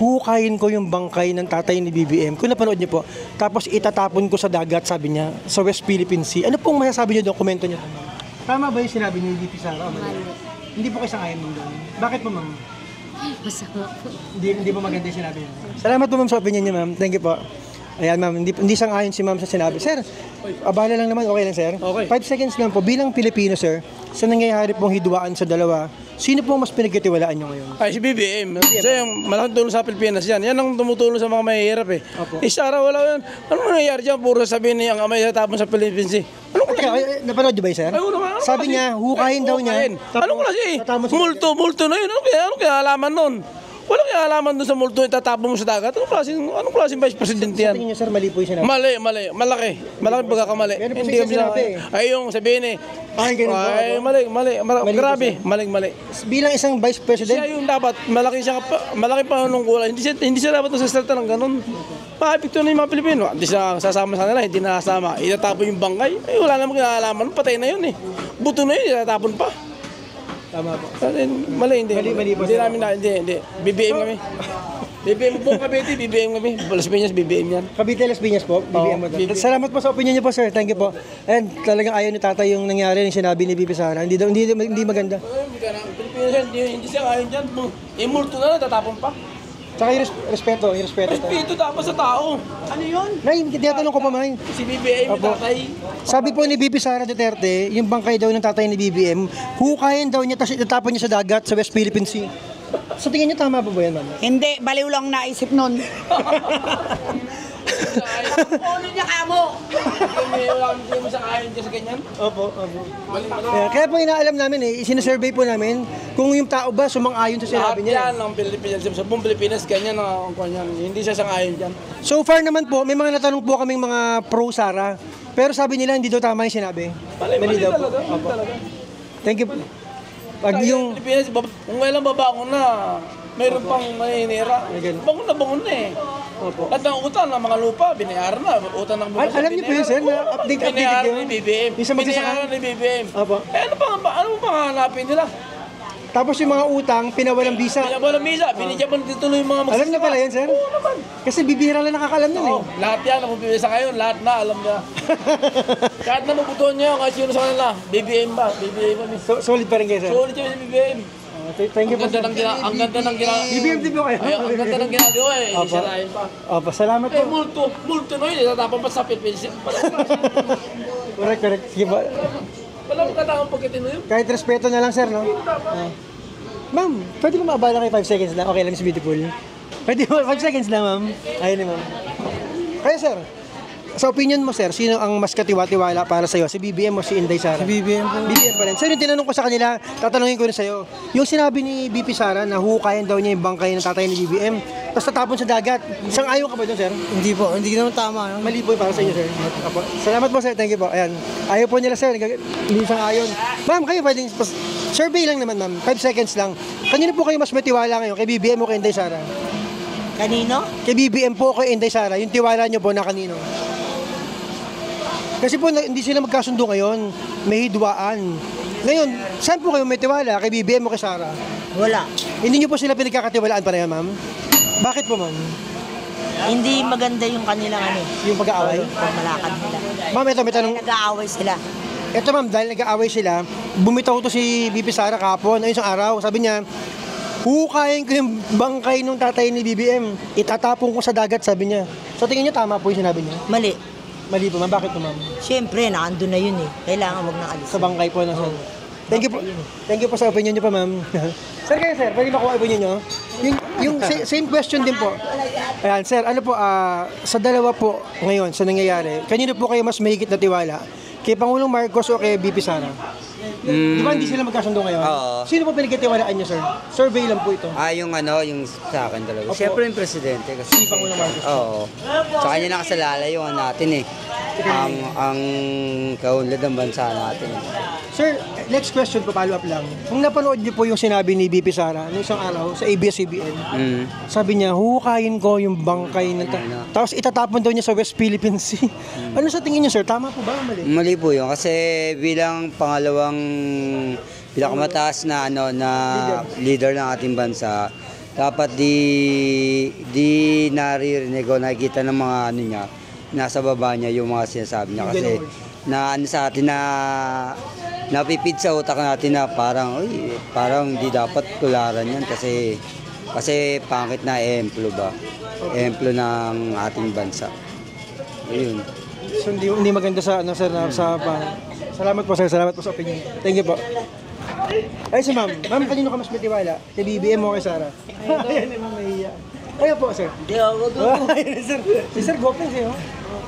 hukayin ko yung bangkay ng tatay ni BBM. Kung napanood niyo po, tapos itatapon ko sa dagat, sabi niya, sa West Philippine Sea. Ano pong masasabi niyo doon? Komento niyo doon, ma'am. Tama ba yung sinabi ni BP Sara? Hindi po kayo sangayon mo doon. Bakit po, ma'am? Masama po. Hindi po maganda yung sinabi niya. Salamat po, ma'am, sa opinion niyo, ma'am. Thank you po. Ayan, ma'am. Hindi sangayon si ma'am sa sinabi. Sir, abala lang naman. Okay lang, sir? Okay. 5 seconds lang po. Bilang Pilipino, sir, sa nangyayari pong hidwaan sa dalawa, sino pong mas pinagkatiwalaan niyo ngayon? Ay, si BBM. Siya yung malaking tulong sa Pilipinas yan. Yan ang tumutulong sa mga mahihirap eh. Opo. Sara, wala yan. Ano nangyayari dyan? Puro sabihin niya ang amay tapon sa Philippines eh. Ano Napanood niyo ba yun, sir? Sabi niya, hukayin daw niya. Anong klase eh? Multo na yun. Ano kaya alaman nun? Walang alaman doon sa multo itatapon mo sa dagat. Anong klaseng vice president yan? Sa tingin niyo, sir, mali po yung sinabi? Mali. Malaking pagkakamali. Meron po Hindi siya kami sinabi eh. Ay, yung sabihin eh. Ay, ganun po. Ay, mali. Grabe, mali. Bilang isang vice president? Siya yung dapat, malaking panunungkulan. Hindi siya dapat nagsasalita ng ganun. Maapekto na yung mga Pilipino. Hindi siya sasama sa kanila, hindi nakasama. Itatapon yung bangkay. Ay, wala namang kinalaman. Patay na yun eh. Buto na yun, itatapon pa. Tama po. Mali po. Hindi sir. namin hindi. BBM kami. BBM po Cavite, BBM kami. Las Piñas, BBM yan. Cavite, Las Piñas po. BBM mo doon. Salamat po sa opinion niyo po, sir. Thank you po. And talagang ayaw ni tatay yung nangyari yung sinabi ni BP Sara. Hindi maganda. Pilipinas yan, hindi siya kain dyan. Imulto na lang, tatapon pa. Tsaka yung respeto. Respeto dapat sa tao. Ano yun? Nay, tinatanong ko pa, May. Si BBM, yung tatay. Sabi po ni BP Sara Duterte, yung bangkay daw ng tatay ni BBM, hukayin daw niya, tapos itatapon niya sa dagat sa West Philippine Sea. Sa tingin niyo, tama ba yan, ma'am? Hindi, baliw lang naisip nun. Ano niya kamo? Hindi mo sa kain dyan sa ganyan? Opo. Kaya po inaalam namin sinasurvey po namin kung yung tao ba sumang-ayon sa sinabi niya. Lahat yan ng Pilipinas. Sa buong Pilipinas, ganyan ang kanyan. Hindi siya sang-ayon dyan. So far naman po, may mga natanong po kaming mga pro-Sara, pero sabi nila hindi daw tama yung sinabi. Mali daw po. Talaga. Thank you. Pag yung Pilipinas, kung kailan babangon na, mayroon pang maninira. Bangon na eh. At ang utang ng mga lupa, binayaran na. Utang ng mga Alam niyo po yun, sir, na updated binayaran yun. ni BBM. Yung sa magsasaka. Binayaran ni BBM. Opo. Ano pang hanapin nila? Tapos yung mga utang, pinawalang visa. Binawalang visa, binigyan mo tuloy yung mga magsasaka. Alam niyo pala yan, sir? Oo naman. Kasi bibihira lang nakakalam nun eh. Oo, lahat yan, ang pipisa ngayon, lahat na, alam niya. Kahit na mabutuhan niya, kahit sino sa kanila, BBM ba? BBM ba? Solid pa rin kayo, sir. Solid yung BBM. Thank you po, sir. Ang ganda ng ginagawa. BBM din po kayo. Ang ganda ng ginagawa eh. Opo. Isirahin pa. Opo, salamat po. Multo no yun. Tatapon pa sa Philippines. Correct. Sige po. Wala mo katawang pagkatino yun. Kahit respeto na lang, sir, no? Ma'am, pwede mo maabala kayo 5 seconds lang? Okay lang, Miss Beautiful. Pwede mo 5 seconds lang, ma'am. Ayun ma'am. Kaya, sir, sa opinion mo, sir, sino ang mas katiwa-tiwala para sa'yo? Si BBM o si Inday Sara? Si BBM po. BBM pa rin. Sir, yung tinanong ko sa kanila, tatanungin ko rin sa'yo. Yung sinabi ni BP Sara na hukayan daw niya yung bangkay ng tatay ni BBM, tapos tatapon sa dagat. Isang ayaw ka ba doon, sir? Hindi po, hindi naman tama. Mali po yung para sa inyo, sir. Apo. Salamat po, sir. Thank you po. Ayan. Ayaw po nila, sir. Hindi isang ayon. Ma'am, kayo pwedeng... Survey lang naman, ma'am. 5 seconds lang. Kanino po kayo mas may tiwala ngayon? Kay BBM o kay Inday Sara? Kanino? Kay BBM po o kay Inday Sara? Yung tiwala nyo po na kanino? Kasi po, hindi sila magkasundo ngayon. May hidwaan. Ngayon, saan po kayo may tiwala? Kay BBM o kay Sara? Wala. Hindi nyo po sila pinagkakatiwalaan pareha, ma'am? Bakit po, ma'am? Hindi maganda yung kanilang ano. Yung pag-aaway? Pamalakad nila. Ma'am, ito, may tanong. Nag-aaway sila. Ito ma'am, dahil nag-aaway sila, bumitaw to si BP Sara kahapon, ayun isang araw. Sabi niya, hukayin ko yung bangkay ng tatay ni BBM. Itatapon ko sa dagat, sabi niya. So tingin niyo tama po yung sinabi niya? Mali. Mali po ma'am, bakit po ma'am? Siyempre, naandun na yun eh. Kailangan wag na alis. Sa bangkay po na sir. Thank you po sa opinion niyo pa ma'am. Sir, kayo sir, pwede makuha opinion niyo? Yung same question din po. Ayan sir, ano po, sa dalawa po ngayon, sa nangyayari, kanino po kayo mas mahigit na tiwala? Kay Pangulong Marcos o kay BP Sara? Di ba hindi sila magkasundo ngayon? Oo. Sino po pinagkatiwalaan niyo, sir? Survey lang po ito. Yung sa akin talaga. Opo. Siyempre yung presidente kasi. Si Pangulong Marcos. Oo. Sa kanya nakasalala yung natin eh. Ang kaunlad ng bansa natin. Sir, next question po, follow up lang. Kung napanood niyo po yung sinabi ni BP Sara noong isang araw sa ABS-CBN, sabi niya, huhukayin ko yung bangkay ng tapos itatapon daw niya sa West Philippine Sea. Ano sa tingin niyo, sir? Tama po ba o mali? Mali po yun kasi bilang pangalawang pinakamataas na leader ng ating bansa, dapat di naririnig o nakikita ng mga niya, nasa baba niya yung mga sinasabi niya kasi na sa atin na napipid sa utak natin na parang di dapat tularan yan kasi pangit na ehemplo ba? Ehemplo ng ating bansa. Ayun. So hindi maganda sa sir Salamat po sir, salamat po sa opinion. Thank you po. Ay si ma'am, kanino ka mas may tiwala? Kay BBM o kay Sara? Ayan ma'am, nahiya. Kaya po sir. Hindi ako. Si Sir Gopeng siya.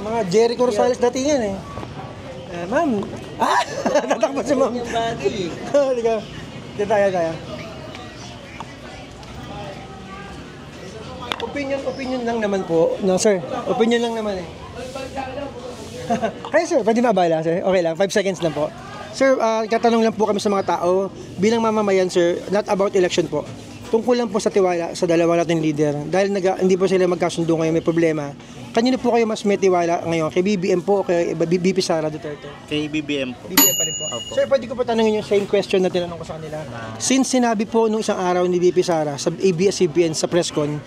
Mga Jericho Rosales dati yan eh. Ma'am. Tatakbo si ma'am. Halika. Dito tayo. Opinion lang naman po. No, sir. Opinion lang naman eh. Kaya sir, pwede maabala sir? Okay lang, 5 seconds lang po. Sir, katanong lang po kami sa mga tao. Bilang mamamayan sir, not about election po. Tungkol lang po sa tiwala sa dalawa nating leader. Dahil hindi po sila magkasundo ngayon, may problema. Kanino po kayo mas may tiwala ngayon? Kay BBM po o kay BP Sara Duterte? Kay BBM po. BBM pa rin po. Opo. Sir, pwede ko pa tanongin yung same question na tinanong ko sa kanila. Since sinabi po nung isang araw ni BP Sara sa ABS-CBN sa presscon,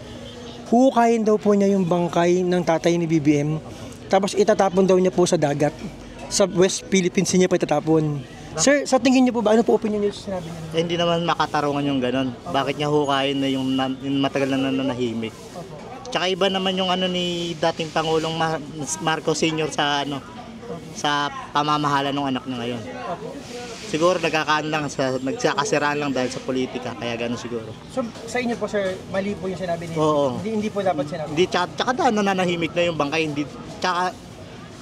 hukayin daw po niya yung bangkay ng tatay ni BBM. Tapos itatapon daw niya po sa dagat. Sa West Philippine Sea niya pa itatapon. Sir, sa tingin niyo po ba, ano po opinion niyo sa sinabi niya? Hindi naman makatarungan yung ganon. Bakit niya hukayin na yung matagal na nanahimik? Tsaka iba naman yung ni dating Pangulong Marcos Sr. sa pamamahala ng anak niya ngayon. Siguro nagsakasiraan lang dahil sa politika, kaya gano'n siguro. So, sa inyo po sir, mali po yung sinabi niya? Oo. Hindi po dapat sinabi? Tsaka dahil nananahimik na yung bangkay,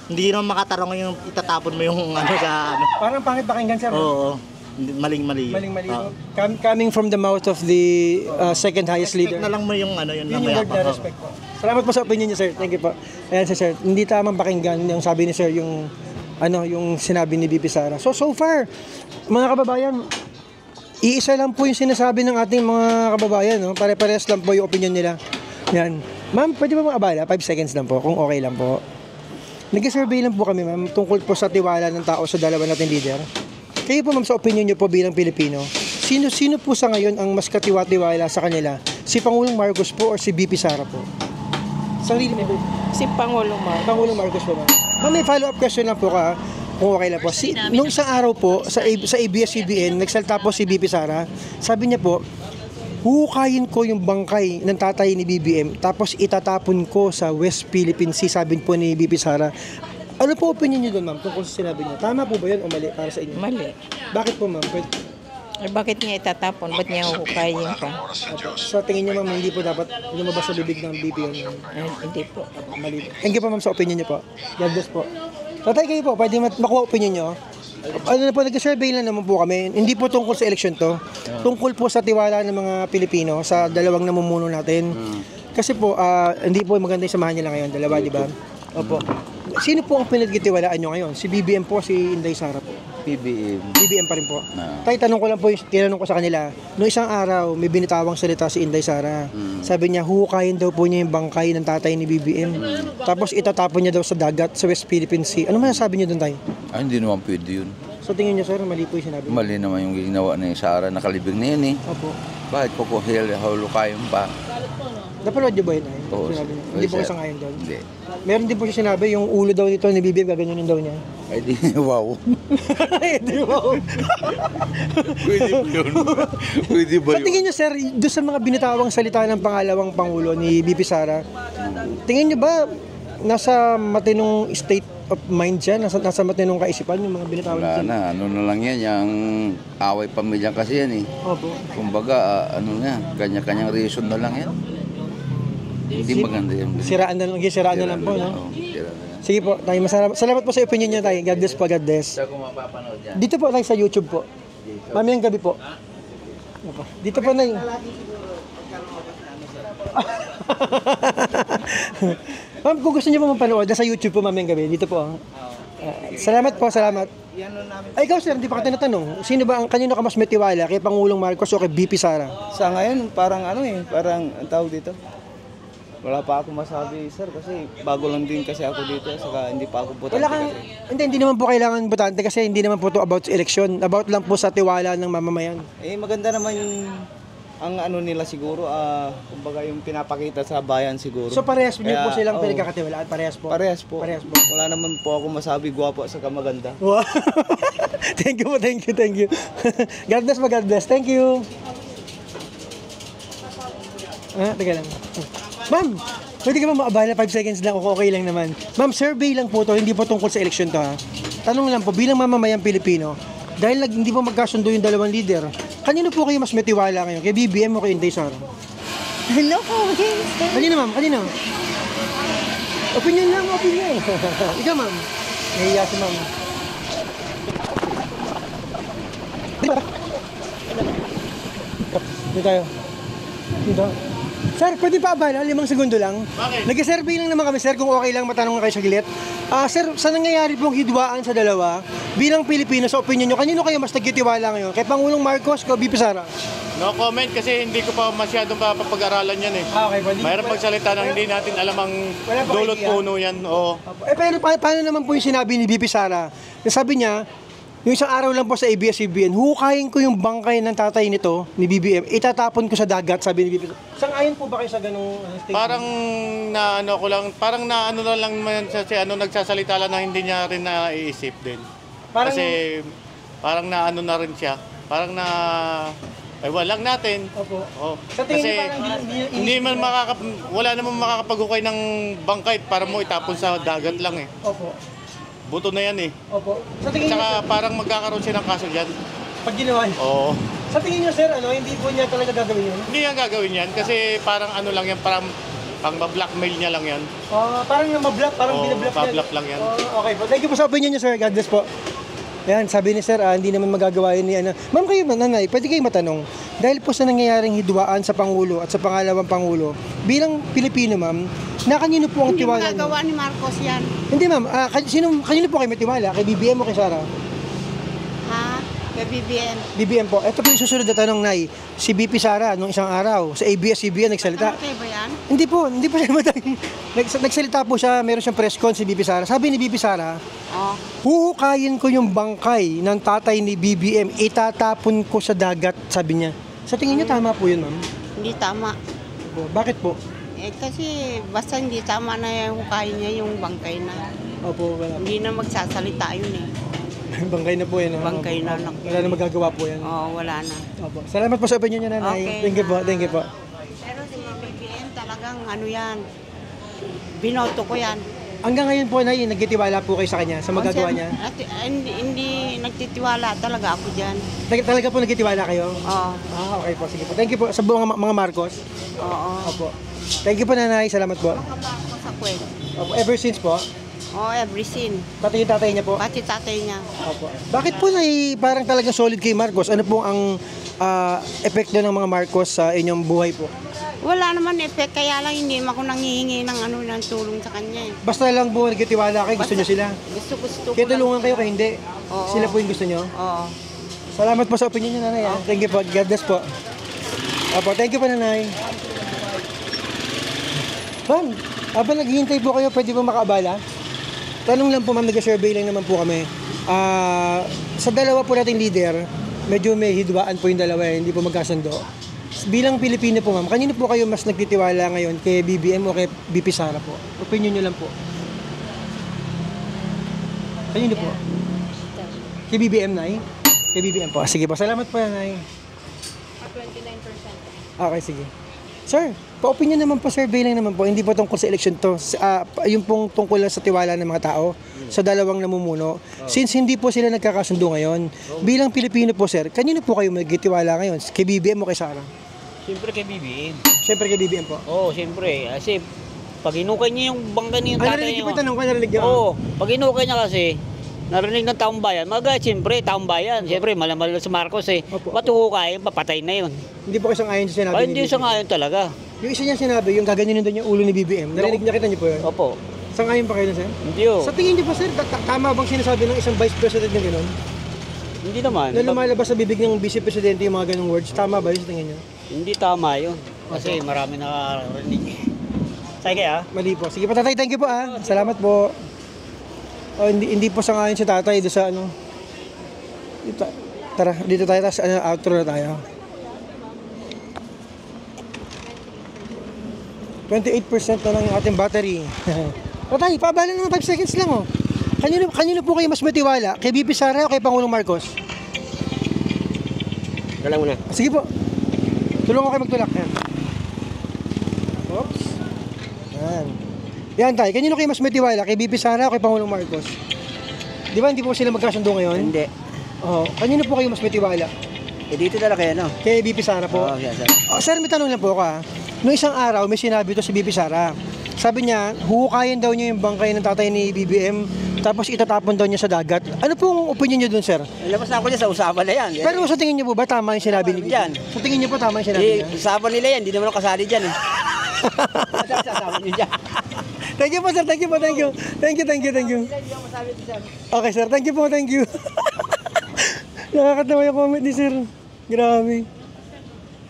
hindi naman makatarungan yung itatapon mo yung sa Parang pangit pakinggan sir. Oo. Maling-mali. Maling-mali. Coming from the mouth of the second highest leader. Respect na lang mo yung yun yung word na respect po. Salamat po sa opinion niyo sir. Thank you po. Ayan sir. Hindi tamang pakinggan yung sabi ni sir yung sinabi ni BP Sara. So far, mga kababayan, Iisa lang po yung sinasabi ng ating mga kababayan, no? Pare-parehas lang po yung opinion nila. Yan. Ma'am, pwede ba maabala? 5 seconds lang po, kung okay lang po. Nag-survey lang po kami, ma'am, tungkol po sa tiwala ng tao sa dalawa nating leader. Kayo po, ma'am, sa opinion nyo po bilang Pilipino, sino po sa ngayon ang mas katiwa-tiwala sa kanila? Si Pangulong Marcos po or si BP Sara po? Sarili mo po. Si Pangulong Marcos. Pangulong Marcos po, ma'am. Ma'am, may follow-up question lang po ka, kung okay lang po. Nung isang araw po, sa ABS-CBN, nagsalta po si BP Sara, sabi niya po, huhukayin ko yung bangkay ng tatay ni BBM, tapos itatapon ko sa West Philippine Sea, sabi po ni BP Sara. Ano po opinion niyo doon, ma'am, tungkol sa sinabi niya? Tama po ba yun o mali para sa inyo? Mali. Bakit po, ma'am? Bakit niya itatapon? Ba't niya huhukayin pa? Sa tingin niyo, ma'am, hindi po dapat lumabas sa bibig ng BBM? Hindi po. Mali. Thank you po, ma'am, sa opinion niyo po. God bless po. Tatay, kayo po, pwede makuha opinion niyo? Ano na po, nag-survey lang naman po kami. Hindi po tungkol sa eleksyon to. Tungkol po sa tiwala ng mga Pilipino sa dalawang namumuno natin. Kasi po, hindi po maganda yung samahan nila ngayon, dalawa, di ba? Opo. Sino po ang pinagkitiwalaan nyo ngayon? Si BBM po, si Inday Sara po? BBM pa rin po. Tay, tanong ko lang po, tinanong ko sa kanila, noong isang araw, may binitawang salita si Inday Sara. Sabi niya, huhukayin daw po niya yung bangkay ng tatay ni BBM. Tapos itatapon niya daw sa dagat, sa West Philippine Sea. Ano masasabi niyo doon, Tay? Hindi naman pwede yun. So tingin niyo, sir, mali po yung sinabi? Mali naman yung ginawa ni Sara, nakalibing na yun eh. Opo. Bakit ko hulukayin pa? Napanood niyo ba yun, Tay? Oo. Hindi po kasi ngayon doon? Hindi. Meron din po siya sinabi, yung ulo daw nito ni BBM, gaganyanin daw niya. Ay di, wow. Ay di, wow. Pwede ba yun? Pwede ba yun? So tingin niyo, sir, doon sa mga binitawang salita ng pangalawang Pangulo ni BP Sara, tingin niyo ba nasa matinong state of mind siya? Nasa matinong kaisipan yung mga binitawang Wala na, ano na lang yan, yung away pamilya kasi yan eh. Opo. Kumbaga, ano na, kanya-kanyang reason na lang yan. Hindi maganda yan. Siraan na lang po, no? Sige po, tayo salamat po sa opinion niya, tayo. God bless po, God bless. Dito po tayo sa YouTube po. Mamayang gabi po. Dito po na Ma'am, kung gusto niyo po mapanood, sa YouTube po mamayang gabi. Dito po. Salamat po, salamat. Ay, ikaw sir, hindi pa ka tinatanong. Sino ba kanino ka mas may tiwala? Kay Pangulong Marcos o kay BP Sara? Sa ngayon, parang parang ang tawag dito. Wala pa ako masabi, sir, kasi bago lang din kasi ako dito, saka hindi pa ako botante. Hindi naman po kailangan botante kasi hindi naman po to about election. About lang po sa tiwala ng mamamayan. Maganda naman ang ano nila siguro, kumbaga yung pinapakita sa bayan siguro. So parehas niyo po silang pinagkakatiwalaan? Parehas po? Parehas po. Wala naman po ako masabi gwapo saka maganda. Wow. Thank you. God bless, God bless. Thank you. Teka lang. Ma'am, pwede ka ba maabala 5 seconds lang o okay lang naman? Ma'am, survey lang po to, hindi po tungkol sa eleksyon to ha. Tanong lang po, bilang mamamayang Pilipino, dahil hindi po magkasundo yung dalawang leader, kanino po kayo mas may tiwala ngayon? Kay BBM o kay Inday Sara? Hello, Kanino ma'am? Kanino? Opinion lang, opinion. Ikaw ma'am. Nahiya si ma'am. Dito tayo. Dito. Sir, pwede pa abala? 5 segundo lang. Bakit? Nag-survey lang naman kami, sir, kung okay lang matanong kayo sa gilit. Sir, sa nangyayari pong hidwaan sa dalawa, bilang Pilipino, sa opinion nyo, kanino kayo mas nagtitiwala ngayon? Kay Pangulong Marcos o BP Sara? No comment kasi hindi ko pa masyadong papag-aralan yan eh. Okay, Mahirap magsalita nang hindi natin alam ang dulot puno yan. Oo. Pero paano naman po yung sinabi ni BP Sara? Sabi niya, yung isang araw lang po sa ABS-CBN, hukayin ko yung bangkay ng tatay nito, ni BBM, itatapon ko sa dagat, sabi ni BP. Sang-ayon po ba kayo sa ganung statement? Parang naano na lang man siya, nagsasalita lang na hindi niya rin naiisip din. Kasi parang naano na rin siya. Parang walang natin. Opo. Oh. Sa tingin Kasi niyo parang wala namang makakapaghukay ng bangkay para mo itapon sa dagat lang eh. Opo. Buto na yan eh. Opo. Sa tingin niyo, Saka parang magkakaroon siya ng kaso dyan. pag ginawa niyo? Oo. Sa tingin niyo, sir, hindi po niya talaga gagawin yun? Hindi yan gagawin yan kasi parang ano lang yan, parang pang-blackmail niya lang yan. Parang yung mablock, parang binablock niya. Bablock lang yan. Okay po. Thank you po sa opinion niyo, sir. God bless po. Yan, sabi ni sir, hindi naman magagawa yun ni ano. Ma'am, kayo, nanay, pwede kayo matanong. Dahil po sa nangyayaring hidwaan sa Pangulo at sa pangalawang Pangulo, bilang Pilipino, ma'am, na kanino po ang tiwala niyo? Hindi magagawa ni Marcos yan. Hindi, ma'am. Kanino po kayo may tiwala? Kay BBM o kay Sara? Ha? Kay BBM. BBM po. Ito po yung susunod na tanong, Nay. Si BP Sara, nung isang araw, sa ABS-CBN nagsalita. Ano ba yan? Hindi po siya matay. Nagsalita po siya, meron siyang press con si BP Sara. Sabi ni BP Sara, huhukayin ko yung bangkay ng tatay ni BBM, itatapon ko sa dagat, sabi niya. Sa tingin niyo tama po yun, ma'am? Hindi tama. Bakit po? Kasi basta hindi tama na yung hukayin niya yung bangkay na. Opo, wala. Hindi na magsasalita yun eh. Bangkay na po yan. Bangkay na. Wala na magagawa po yan. Oo, wala na. Opo. Salamat po sa opinion niyo, Nanay. Okay. Thank you po. Thank you po. Pero si BBM talagang ano yan, binoto ko yan. Hanggang ngayon po, Nay, nagtitiwala po kayo sa kanya, sa magagawa niya? Hindi nagtitiwala talaga ako dyan. Talaga po nagtitiwala kayo? Oo. Okay po. Sige po. Thank you po sa buong mga Marcos. Oo. Opo. Thank you po, Nanay. Salamat po. Ako sa kwet. Opo. Ever since po? Oo, every scene. Pati yung tatay niya po? Pati tatay niya. Opo. Bakit po, Nay, parang talagang solid kay Marcos? Ano po ang epekto ng mga Marcos sa inyong buhay po? Wala naman effect, kaya lang hindi ako nanghihingi ng ng tulong sa kanya eh. Basta lang po nagtitiwala kayo, gusto niyo sila? Gusto Kaya tulungan kayo kaya hindi? Oo. Sila po yung gusto niyo? Oo. Salamat po sa opinion niyo, Nanay. Thank you po. God bless po. Opo, thank you po, Nanay. Ma'am, habang naghihintay po kayo, pwede po makaabala? Tanong lang po, ma'am, nag-survey lang naman po kami. Sa dalawa po nating leader, medyo may hidwaan po yung dalawa, hindi po magkasundo. Bilang Pilipino po, ma'am, kanino po kayo mas nagtitiwala ngayon? Kay BBM o kay BP Sara po? Opinion nyo lang po. Kanino po? Kay BBM, Nay? Kay BBM po. Sige po, salamat po, Nay. 29%. Okay, sige. Sir, pa-opinion naman po, survey lang naman po. Hindi po tungkol sa election to. Yung pong tungkol lang sa tiwala ng mga tao sa dalawang namumuno. Since hindi po sila nagkakasundo ngayon, bilang Pilipino po, sir, kanino po kayo magtitiwala ngayon? Kay BBM o kay Sara? Siyempre kay BBM. Siyempre kay BBM po? Oo, siyempre. Kasi pag inukay niya yung bangka niya yung tatay Narinig niya. ko yung tanong ko, narinig niya. Oo, pag inukay niya kasi, narinig ng taong bayan, siyempre, taong bayan. Siyempre, malamal sa Marcos eh. Ba't huhukayin, papatay na yun. Hindi po kayo sang-ayon sa sinabi ni BBM? Hindi sang-ayon talaga. Yung isa niya sinabi, yung gaganinin doon yung ulo ni BBM. Narinig niya, kita niyo po yun? Opo. Sang-ayon pa kayo na, sir? Hindi oh. Sa tingin niyo po, sir, tama bang sinasabi ng isang vice president na gano'n? Hindi naman. Na lumalabas sa bibig ng vice presidente yung mga ganong words, tama ba yun sa tingin niyo? Hindi tama yun. Kasi marami nakarinig. Sige Mali po. Sige po, tatay, thank you po Salamat po. Hindi po sang-ayon si tatay doon sa ano. Tara, dito tayo, tapos outro na tayo. 28% na lang yung ating battery. Tatay, paabala naman 5 seconds lang Kanino po kayo mas matiwala? Kay BP Sara o kay Pangulong Marcos? Wala muna. Sige po. Tulungan ko kayo magtulak. Yan. Oops. Yan tayo. Kanino kayo mas matiwala? Kay BP Sara o kay Pangulong Marcos? Di ba hindi po sila magkasundo ngayon? Hindi. Kanino po kayo mas matiwala? Dito talaga kayo, no? Kay BP Sara po? Oo, yes, sir. Sir, may tanong lang po ako Noong isang araw, may sinabi to si BP Sara. Sabi niya, huhukayin daw niya yung bangkay ng tatay ni BBM, tapos itatapon daw niya sa dagat. Ano pong opinion niyo dun, sir? Labas na ako dyan sa usapan na yan. Pero sa tingin niyo po ba tama yung sinabi ni BBM? Sa tingin niyo po tama yung sinabi niya? Usapan nila yan, hindi naman ako kasali dyan eh. Usapan niyo dyan. Thank you po, sir. Thank you po. Thank you. Thank you. Okay, sir. Thank you po. Thank you. Nakakatawa yung comment ni sir. Grabe.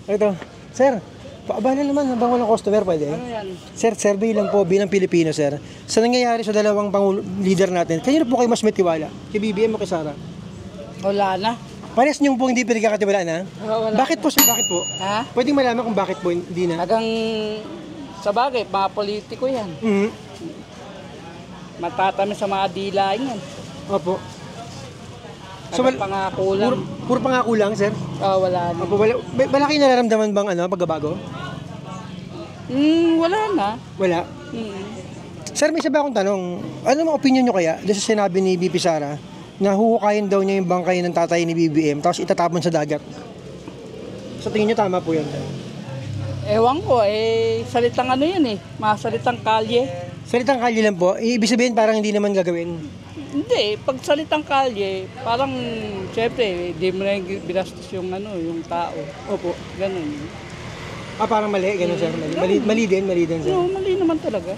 Ito. Sir, paabala naman habang walang customer, pwede? Ano yan? Sir, survey lang po bilang Pilipino, sir. Sa nangyayari sa dalawang leader natin, kanino po kayo mas matiwala? Kay BBM o kay Sara? Wala na. Parehas niyong po hindi pinagkakatiwalaan, ha? Wala. Bakit po, sir? Bakit po? Ha? Pwedeng malaman kung bakit po hindi na? Hanggang sa bagay, mga politiko yan. Matatamis sa mga dila yan. Opo. So, pangako lang. Puro pangako lang, sir? Wala na. Opo, wala kayo nararamdaman bang pagbabago? Wala na. Wala? Sir, may isa ba akong tanong? Ano ang opinion nyo kaya doon sa sinabi ni BP Sara na huhukayin daw niya yung bangkay ng tatay ni BBM tapos itatapon sa dagat? Sa tingin nyo tama po yun, sir? Ewan ko, salitang ano yan mga salitang kalye. Salitang kalye lang po? Ibig sabihin parang hindi naman gagawin? Hindi, pag salitang kalye, parang syempre, di mo na binastos yung tao. Opo. Ganun. Parang mali, ganun sir. Mali din, sir. No, mali naman talaga.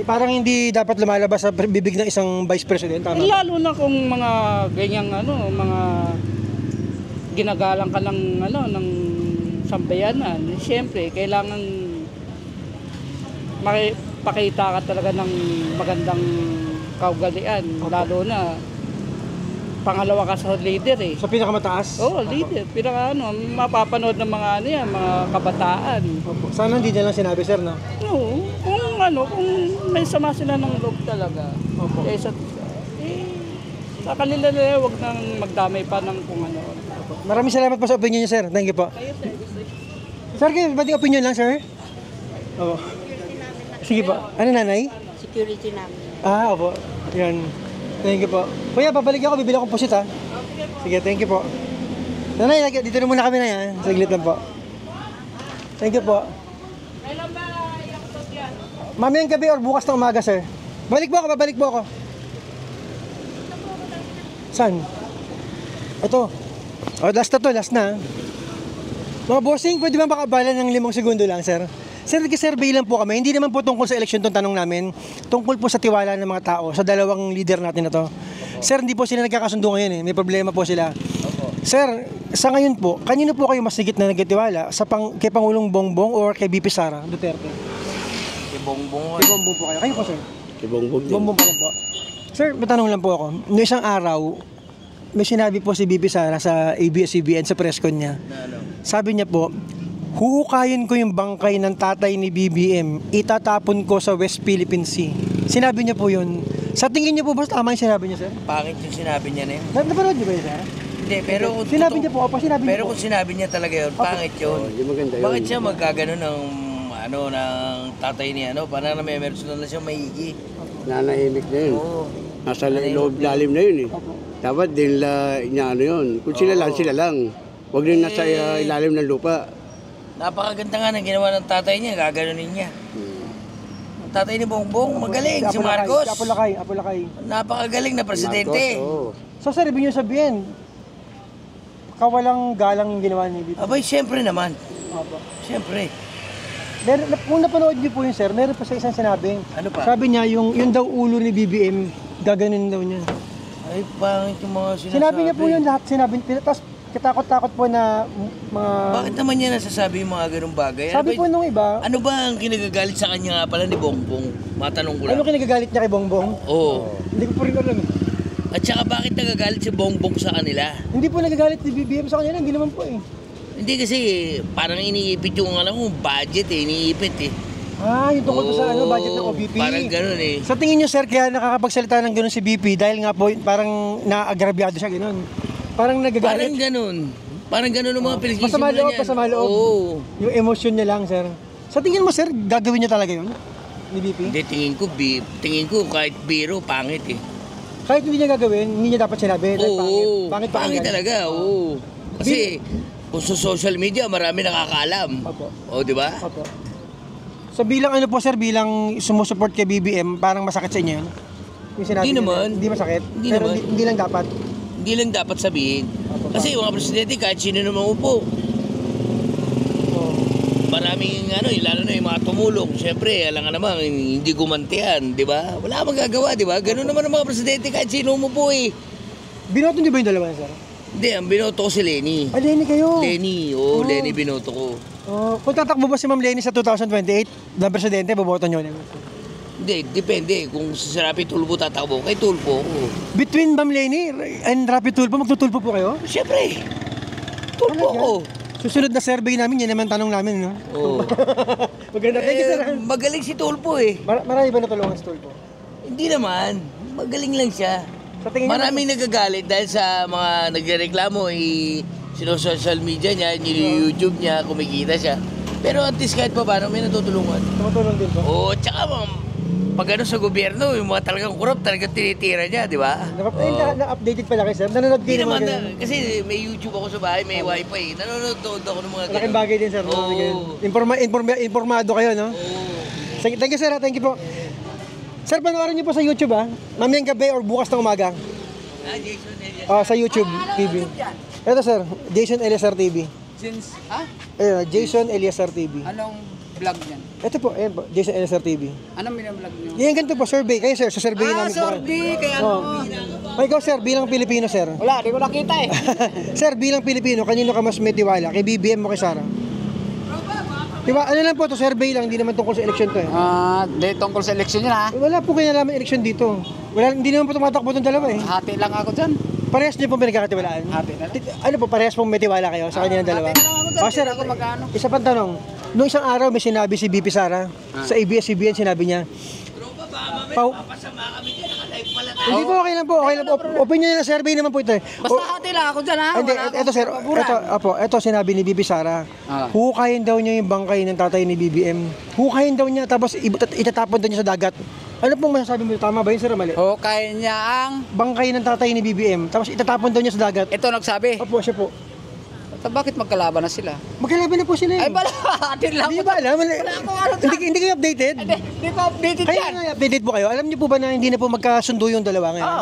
Parang hindi dapat lumalabas sa bibig ng isang vice president, tama? Lalo na kung mga ganyang mga ginagalang ka ng ng sambayanan, siyempre kailangan makipakita ka talaga ng magandang kaugalian, lalo na pangalawa ka sa leader eh. Sa pinakamataas? Oo, leader. Mapapanood ng mga mga kabataan. Sana hindi niya lang sinabi, sir, no? Oo, kung may sama sila ng loob talaga. Sa kanila na wag nang magdamay pa ng kung ano. Maraming salamat po sa opinion niyo, sir. Thank you po. Sir, kayo, ba't yung opinion lang, sir? Oo. Sige po. Ano, nanay? Security namin. Opo. Yan. Thank you po. Kuya, babalik ako. Bibili akong pusit, ha? Sige, thank you po. Nanay, dito na muna kami na yan. Saglit lang po. Thank you po. Mamayang gabi or bukas ng umaga, sir? Babalik po ako. Saan? Ito. Last na. Mga bossing, pwede ba makabala ng 5 segundo lang, sir? Sir, nag-survey lang po kami. Hindi naman po tungkol sa eleksyon itong tanong namin. Tungkol po sa tiwala ng mga tao, sa dalawang leader natin na to. Sir, hindi po sila nagkakasundo ngayon eh. May problema po sila. Sir, sa ngayon po, kanino po kayo mas higit na nagtitiwala? Kay Pangulong Bongbong or kay BP Sara Duterte? Kay Bongbong. Kay Bongbong po kayo. Kayo po, sir? Kay Bongbong din. Bongbong pa rin po. Sir, matanong lang po ako. Noong isang araw, may sinabi po si BP Sara sa ABS-CBN sa press con niya. Sabi niya po, huhukayin ko yung bangkay ng tatay ni BBM, itatapon ko sa West Philippine Sea. Sinabi niya po yun. Sa tingin niyo po ba tama yung sinabi niya, sir? Pangit yung sinabi niya na yun. Napanood niyo ba yun, sir? Hindi, pero kung sinabi niya po, sinabi niya pero kung sinabi niya talaga yun, pangit yun. Bakit siya magkagano ng ng tatay niya, parang na may meron na siya maigi. Nanahimik na yun. Nasa loob lalim na yun eh. Dapat din niya yun. Kung sila lang. Huwag din nasa ilalim ng lupa. Napakaganda nga ng ginawa ng tatay niya, gaganunin niya. Ang tatay ni Bongbong, magaling, si Marcos. Apolakay. Napakagaling na presidente. So sir, ibig niyo sabihin, kawalang galang yung ginawa ni BP? Abay, siyempre naman. Siyempre. Kung napanood niyo po yun, sir, meron pa sa isang sinabi. Ano pa? Sabi niya, yung daw ulo ni BBM, gaganin daw niya. Ay, pangit yung mga sinasabi. Sinabi niya po yun lahat, tapos katakot-takot po na mga... Bakit naman niya nasasabi yung mga ganung bagay? Sabi po nung iba... Ano ba ang kinagagalit sa kanya nga pala ni Bongbong? Matanong ko lang. Ano kinagagalit niya kay Bongbong? Oo. Hindi ko po rin alam. At saka bakit nagagalit si Bongbong sa kanila? Hindi po nagagalit si BBM sa kanila, hindi naman po eh. Hindi kasi parang iniipit yung budget iniipit eh. Yung tungkol po sa budget ng OBP. Parang gano'n eh. Sa tingin niyo, sir, kaya nakakapagsalita ng gano'n si BP dahil nga po parang naagrabyado siya gano'n. Parang nagagalit. Parang gano'n ang mga pinagsisimula niya. Pasama loob. Oo. Yung emosyon niya lang, sir. Sa tingin mo, sir, gagawin niya talaga yun? Ni BP? Hindi, tingin ko kahit biro, pangit eh. Kahit hindi niya gagawin, hindi niya dapat sinabi. Oo. Pangit talaga, oo. Kasi kung sa social media, marami nakakaalam. O, di ba? Opo. So bilang sir, bilang sumusuport kay BBM, parang masakit sa inyo yun? Hindi naman. Hindi masakit? Hindi pero naman. Hindi lang dapat? Hindi lang dapat sabihin. Kasi yung mga presidente, kahit sino naman upo. Maraming lalo na yung mga tumulong. Siyempre, alam nga naman, hindi gumantihan, di ba? Wala magagawa, di ba? Ganun naman ang mga presidente, kahit sino umupo eh. Binoto niyo ba yung dalawa, sir? Hindi, ang binoto ko si Lenny. Lenny kayo? Lenny, Lenny binoto ko. Kung tatakbo ba si Ma'am Lenny sa 2028 na presidente, boboto niyo? Hindi, depende. Kung si Rapi Tulfo tatakbo, kay Tulfo ako. Between Ma'am Lenny and Rapi Tulfo, magtutulfo po kayo? Siyempre. Tulfo ako. Susunod na survey namin, yan naman tanong namin, no? Oo. Maganda. Thank you, sir. Magaling si Tulfo eh. Marami ba natulungan si Tulfo? Hindi naman. Magaling lang siya. Maraming nagagalit dahil sa mga nagreklamo, sino-social media niya, YouTube niya, kumikita siya. Pero at least kahit pa paano, may natutulungan. Tumutulong din po? Oo, tsaka pag sa gobyerno, yung mga talagang corrupt, talagang tinitira niya, di ba? Na-updated pala kayo, sir? Nanonood kayo naman kasi may YouTube ako sa bahay, may wifi. Nanonood ako ng mga laking bagay din, sir. Informado kayo, no? Thank you, sir. Thank you po. Sir, panoorin niyo po sa YouTube, mamayang gabi or bukas ng umaga. Jason Elias. Sa YouTube TV. Ito, sir, Jason Elias TV. Jason Elias TV. Anong vlog niyan? Ito po, ayan po, Jason Elias TV. Anong binablog niyo? Yan, ganito po, survey. Kayo, sir, sa survey namin po. Survey! Kaya Ay, ikaw sir, bilang Pilipino sir. Wala, di ko nakita eh. Sir, bilang Pilipino, kanino ka mas may tiwala? Kay BBM mo kay Sara? Diba, ano lang po to, survey lang, hindi naman tungkol sa eleksyon to eh. Di tungkol sa eleksyon yun ha. Wala po kinalaman eleksyon dito. Wala, hindi naman po tumatakbo itong dalawa eh. Hati lang ako dyan. Parehas niyo po pinagkakatiwalaan? Hati na lang. Ano po, parehas pong may tiwala kayo sa kanya ng dalawa? Sir, isa pang tanong. Noong isang araw may sinabi si BP Sara, sa ABS-CBN sinabi niya, hindi po, okay lang po. Opinion na survey naman po ito eh. Basta hati lang ako dyan ha. Hindi, ito sir, ito sinabi ni BP Sara, hukayin daw niya yung bangkay ng tatay ni BBM. Hukayin daw niya, tapos itatapon daw niya sa dagat. Ano pong masasabi mo? Tama ba yun, sir? Mali? Hukayin niya ang bangkay ng tatay ni BBM, tapos itatapon daw niya sa dagat. Ito nagsabi? Opo, siya po. Bakit magkalaban na sila? Magkalaban na po sila eh. Ay, bala, atin lang. Hindi ba alam? Hindi kayo updated? Hindi ko updated Kaya yan. nga, updated po kayo. Alam niyo po ba na hindi na po magkasundo yung dalawa ngayon?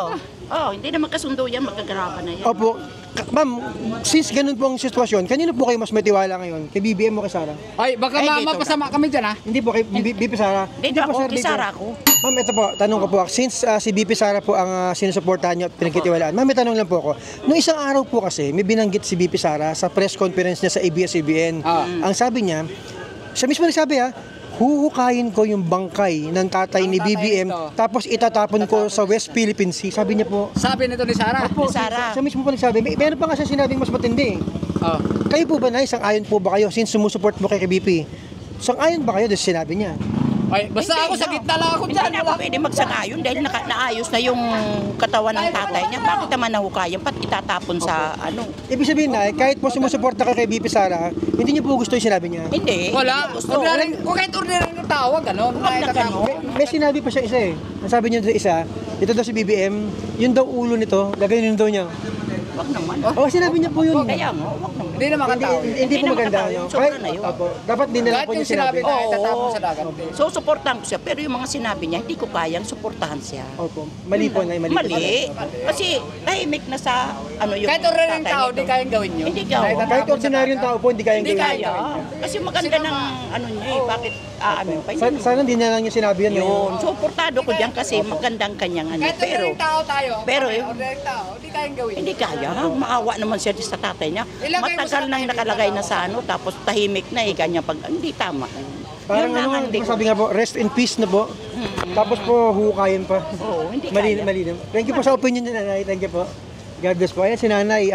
Oo, hindi na magkasundo yan, magkagarapan na yan. Opo. Ma'am, since ganun po ang sitwasyon, kanino po kayo mas may tiwala ngayon? Kay BBM o kay Sara? Ay, baka mapasama kami dyan ha. Hindi po, kay BP Sara. Dito ako, kay Sara ako. Ma'am, ito po, tanong ko po. Since si BP Sara po ang sinusuportahan niyo at pinagkitiwalaan, ma'am, may tanong lang po ako. Noong isang araw po kasi, may binanggit si BP Sara sa press conference niya sa ABS-CBN. Ang sabi niya, siya mismo nagsabi huhukayin ko yung bangkay ng tatay ni BBM tapos itatapon ko sa West Philippine Sea. Sabi niya po. Sabi nito ni Sara? Opo, siya mismo po nagsabi. Meron pa nga siya sinabing mas matindi. Kayo po ba na isang-ayon po ba kayo since sumusuport mo kay BP? Isang-ayon ba kayo dahil sinabi niya? Ay, basta ako sa gitna lang ako dyan. Hindi na ako pwede magsang-ayon dahil naayos na yung katawan ng tatay niya. Bakit naman nahukayan? Ba't itatapon sa ano? Ibig sabihin na, kahit po sumusuporta ka kay BP Sara, hindi niyo po gusto yung sinabi niya? Hindi. Wala. Kung kahit ordinary ng tao, gano'n. May sinabi pa siya isa eh. Ang sabi niya sa isa, ito daw si BBM, yun daw ulo nito, gagawin daw niya. Wag naman. Sinabi niya po yun. Kaya nga, wag naman. Hindi naman katao. Hindi po maganda. Dapat din na lang po niya sinabi. Kahit yung sinabi na itatapon sa dagat. So, suportahan ko siya. Pero yung mga sinabi niya, hindi ko kayang suportahan siya. Opo. Mali po na. Mali. Kasi tahimik na sa ano yung kahit ordinaryong tao, hindi kayang gawin yun. Hindi gawin. Kahit ordinaryong tao po, hindi kayang gawin. Hindi kaya. Kasi maganda ng ano niya eh. Bakit ano pa yun? Sana hindi na lang niya sinabi yan. Yun. Suportado ko diyan kasi magandang kanyang ano. Kahit ordinaryong tao tayo. Pero ordinaryong tao, hindi kayang gawin. Hindi kaya. Maawa naman siya sa tatay niya. Matagal nang nakalagay na sa ano, tapos tahimik na eh, ganyan pag, hindi tama. Parang ano, sabi nga po, rest in peace na po. Tapos po, hukayin pa. Oo, hindi kaya. Mali. Thank you po sa opinion niya, nanay. Thank you po. God bless po. Ayan si nanay,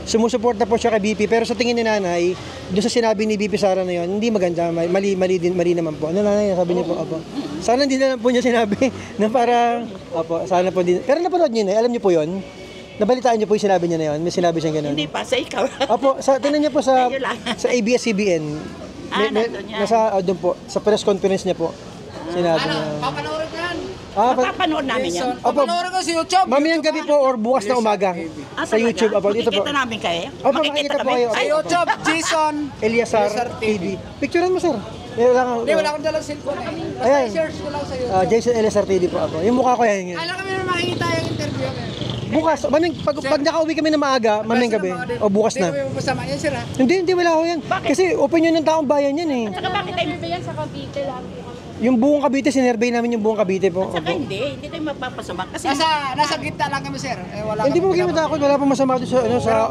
sumusuporta po siya kay BP, pero sa tingin ni nanay, doon sa sinabi ni BP Sara na yun, hindi maganda, mali naman po. Ano nanay, sabi niyo po, opo. Sana hindi na lang po niya sinabi na para, opo, sana po din. Pero napanood niyo na, alam niyo po yun? Nabalitaan niyo po yung sinabi niya na yun? May sinabi siyang gano'n? Hindi pa, sa ikaw. Opo, tingnan niyo po sa ABS-CBN. Nasa, doon po, sa press conference niya po. Sinabi niya. Papanoorin ko yan. Mapapanood namin yan. Papanoorin ko sa YouTube. Mamayang gabi po or bukas na umaga. Sa YouTube. Opo, dito po. Makikita namin kayo? Opo, makikita po kayo. Sa YouTube, Jason Eliasar TV. Picturean mo, sir. Hindi, wala akong dalang cellphone eh. Ayan. I-search ko lang sa YouTube. Jason Eliasar TV po ako. Yung mukha ko yan. Alam kami na makikita yung interview. Bukas, pag nakauwi kami na maaga, mamayang gabi, o bukas na. Hindi kami masama yan, sir ha? Hindi, wala ko yan. Kasi opinion ng taong bayan yan eh. At saka bakit tayo yan sa Cavite lang? Yung buong Cavite, sinervey namin yung buong Cavite po. At saka hindi tayo mapapasama. Kasi nasa gitna lang kami, sir. Hindi po kayo matakot, wala pong masama doon sa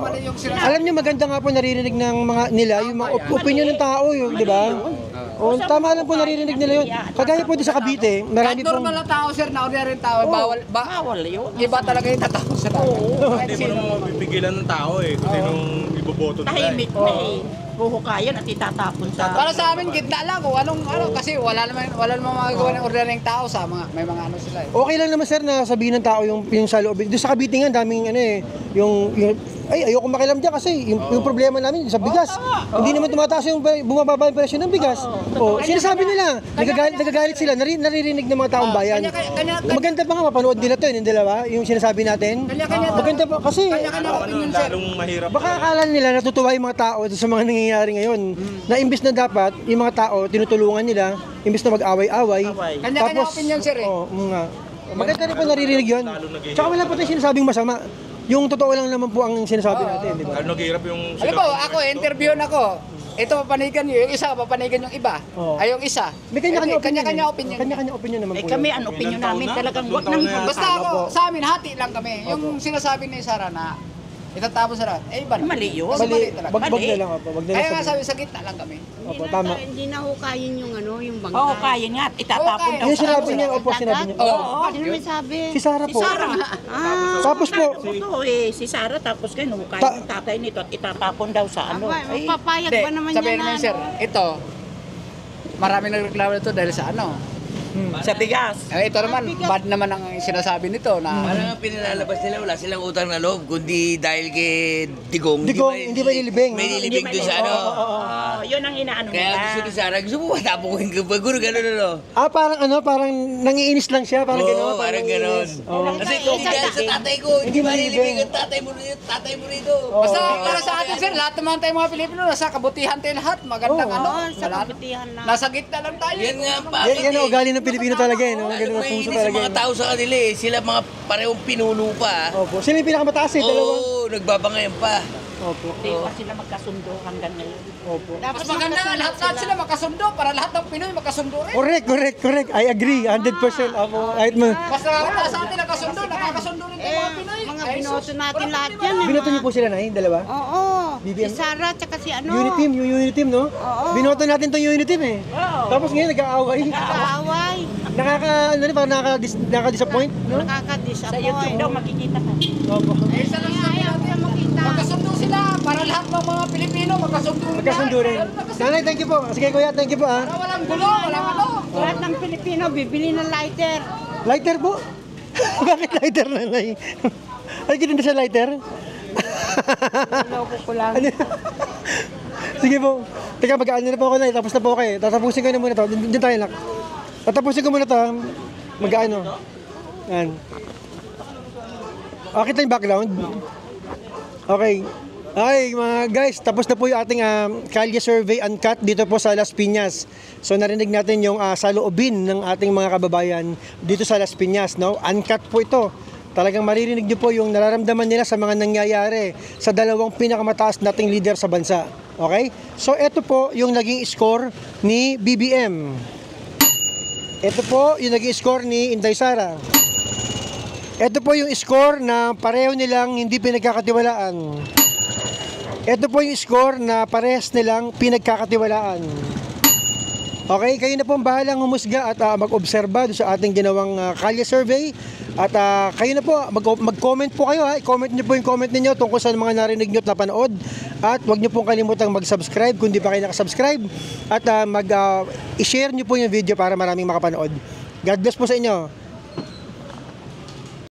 alam niyo maganda nga po naririnig ng mga nila, yung mga opinion ng tao, yun, di ba? O, tama lang po naririnig nila yun. Kagaya po din sa Cavite, marami pong... normal na tao, sir, na ordinary tao, bawal yun. Iba talaga yung tatapos sa tao. Hindi mo naman mapipigilan ng tao eh, kung sinong iboboto nila. Tahimik na eh. Huhukayan at itatapon sa... Para sa amin, gitna lang kung anong kasi wala naman magagawa ng ordinaryong tao sa mga, may mga ano sila eh. Okay lang naman, sir, na sabihin ng tao yung sa loob. Doon sa Cavite nga, daming ano eh, yung ayoko makialam dyan kasi yung problema namin sa bigas. Hindi naman tumataas yung bumababa yung presyo ng bigas. Sinasabi nila, nagagalit sila, naririnig ng mga taong bayan. Maganda pa nga mapanood nila to, yung dalawa, yung sinasabi natin. Maganda pa kasi baka akala nila natutuwa yung mga tao sa mga nangyayari ngayon. Na imbis na dapat yung mga tao tinutulungan nila, imbis na mag-away-away. Kanya-kanya opinion, sir eh. Maganda rin po naririnig yun. Tsaka wala po tayong sinasabing masama. Yung totoo lang naman po ang sinasabi natin, di ba? Naghihirap yung... Alam po, ako, interview na ako. ito papanigan nyo, yung isa papanigan yung iba. Ay yung isa. May kanya-kanya opinion. Kanya-kanya opinion naman po. Kami, ang opinion namin talagang wag nang Basta ako, sa amin, hati lang kami. Yung sinasabi ni Sara na itatapos sa lahat. Iba na. Mali yun. Mali talaga. Wag na lang po. Wag na lang. Kaya nga sabi, sa gitna lang kami. Opo, tama. Hindi na hukayin yung yung bangka. Oo, kaya nga. Itatapon daw. Yung sinabi niya, opo, sinabi niya. Ano may sabi? Si Sara po. Si Sara nga. Tapos po. Ito si Sara, tapos kayo hukayin yung tatay nito at itatapon daw sa ano. Ay, papayag ba naman sabihin yan naman, sir, ito, marami nagreklamo nito dahil sa ano? Sa bigas. Ito naman, bad naman ang sinasabi nito na... Parang ang pinalalabas nila, wala silang utang na loob, kundi dahil kay Digong. Digong, hindi ba nilibing? May nilibing doon sa ano. Yun ang inaano nila. Kaya gusto ni Sara, gusto mo matapong yung kapaguro, gano'n ano. Parang nangiinis lang siya, parang gano'n. Oo, parang gano'n. Kasi kung dahil sa tatay ko, hindi ba nilibing ang tatay mo rito. Basta para sa atin, sir, lahat naman tayo mga Pilipino, nasa kabutihan tayo lahat, magandang sa kabutihan lang. Nasa gitna lang tayo. Yan nga pa. Yan ang ugali ng Pilipino talaga eh, no? Ganun ang puso talaga. Sa mga tao sa kanila eh, sila mga parehong pinuno pa. Opo, sila yung pinakamataas eh, dalawa. Oo, nagbabangayan pa. Opo. Hindi pa sila magkasundo hanggang ngayon. Opo. Mas maganda nga lahat sila magkasundo para lahat ng Pinoy magkasundo rin. Correct. I agree, 100%. Opo, kahit mo. Basta nakakita sa atin nakasundo rin yung mga Pinoy. Mga binoto natin lahat yan. Binoto niyo po sila na dalawa? Oo. BBM? Si Sara, tsaka si ano. Yung unity team, no? Oo. Binoto natin tong unity team eh. Tapos ngayon nag-aaway. Nag-aaway. Nakaka-disappoint, no? Nakaka-disappoint. Sa YouTube daw makikita ka. Opo. Isa lang ayaw ko makita. Magkasundo sila para lahat ng mga Pilipino magkasundo rin. Nanay, thank you po. Sige kuya, thank you po ha. Para walang gulo, walang ano. Lahat ng Pilipino bibili ng lighter. Lighter po? Bakit lighter, nanay? Ay, ganda siya lighter? Loko ko lang. Sige po. Teka, mag-ano na po ako na. Tapos na po kayo. Tatapusin ko na muna to. Diyan tayo lang. Tatapusin ko muna to. Mag-ano. Yan. Okay tayong background? Okay. Okay mga guys, tapos na po yung ating Kalye Survey Uncut dito po sa Las Piñas. So narinig natin yung saloobin ng ating mga kababayan dito sa Las Piñas, no? Uncut po ito. Talagang maririnig niyo po yung nararamdaman nila sa mga nangyayari sa dalawang pinakamataas nating leader sa bansa. Okay? So ito po yung naging score ni BBM. Ito po yung naging score ni Inday Sara. Ito po yung score na pareho nilang hindi pinagkakatiwalaan. Ito po yung score na parehas nilang pinagkakatiwalaan. Okay, kayo na po ang bahalang humusga at mag-obserba sa ating ginawang Kalye Survey. At kayo na po, mag-comment po kayo ha. I-comment nyo po yung comment ninyo tungkol sa mga narinig nyo at napanood. At huwag nyo pong kalimutang mag-subscribe kung di pa kayo nakasubscribe. At i-share nyo po yung video para maraming makapanood. God bless po sa inyo.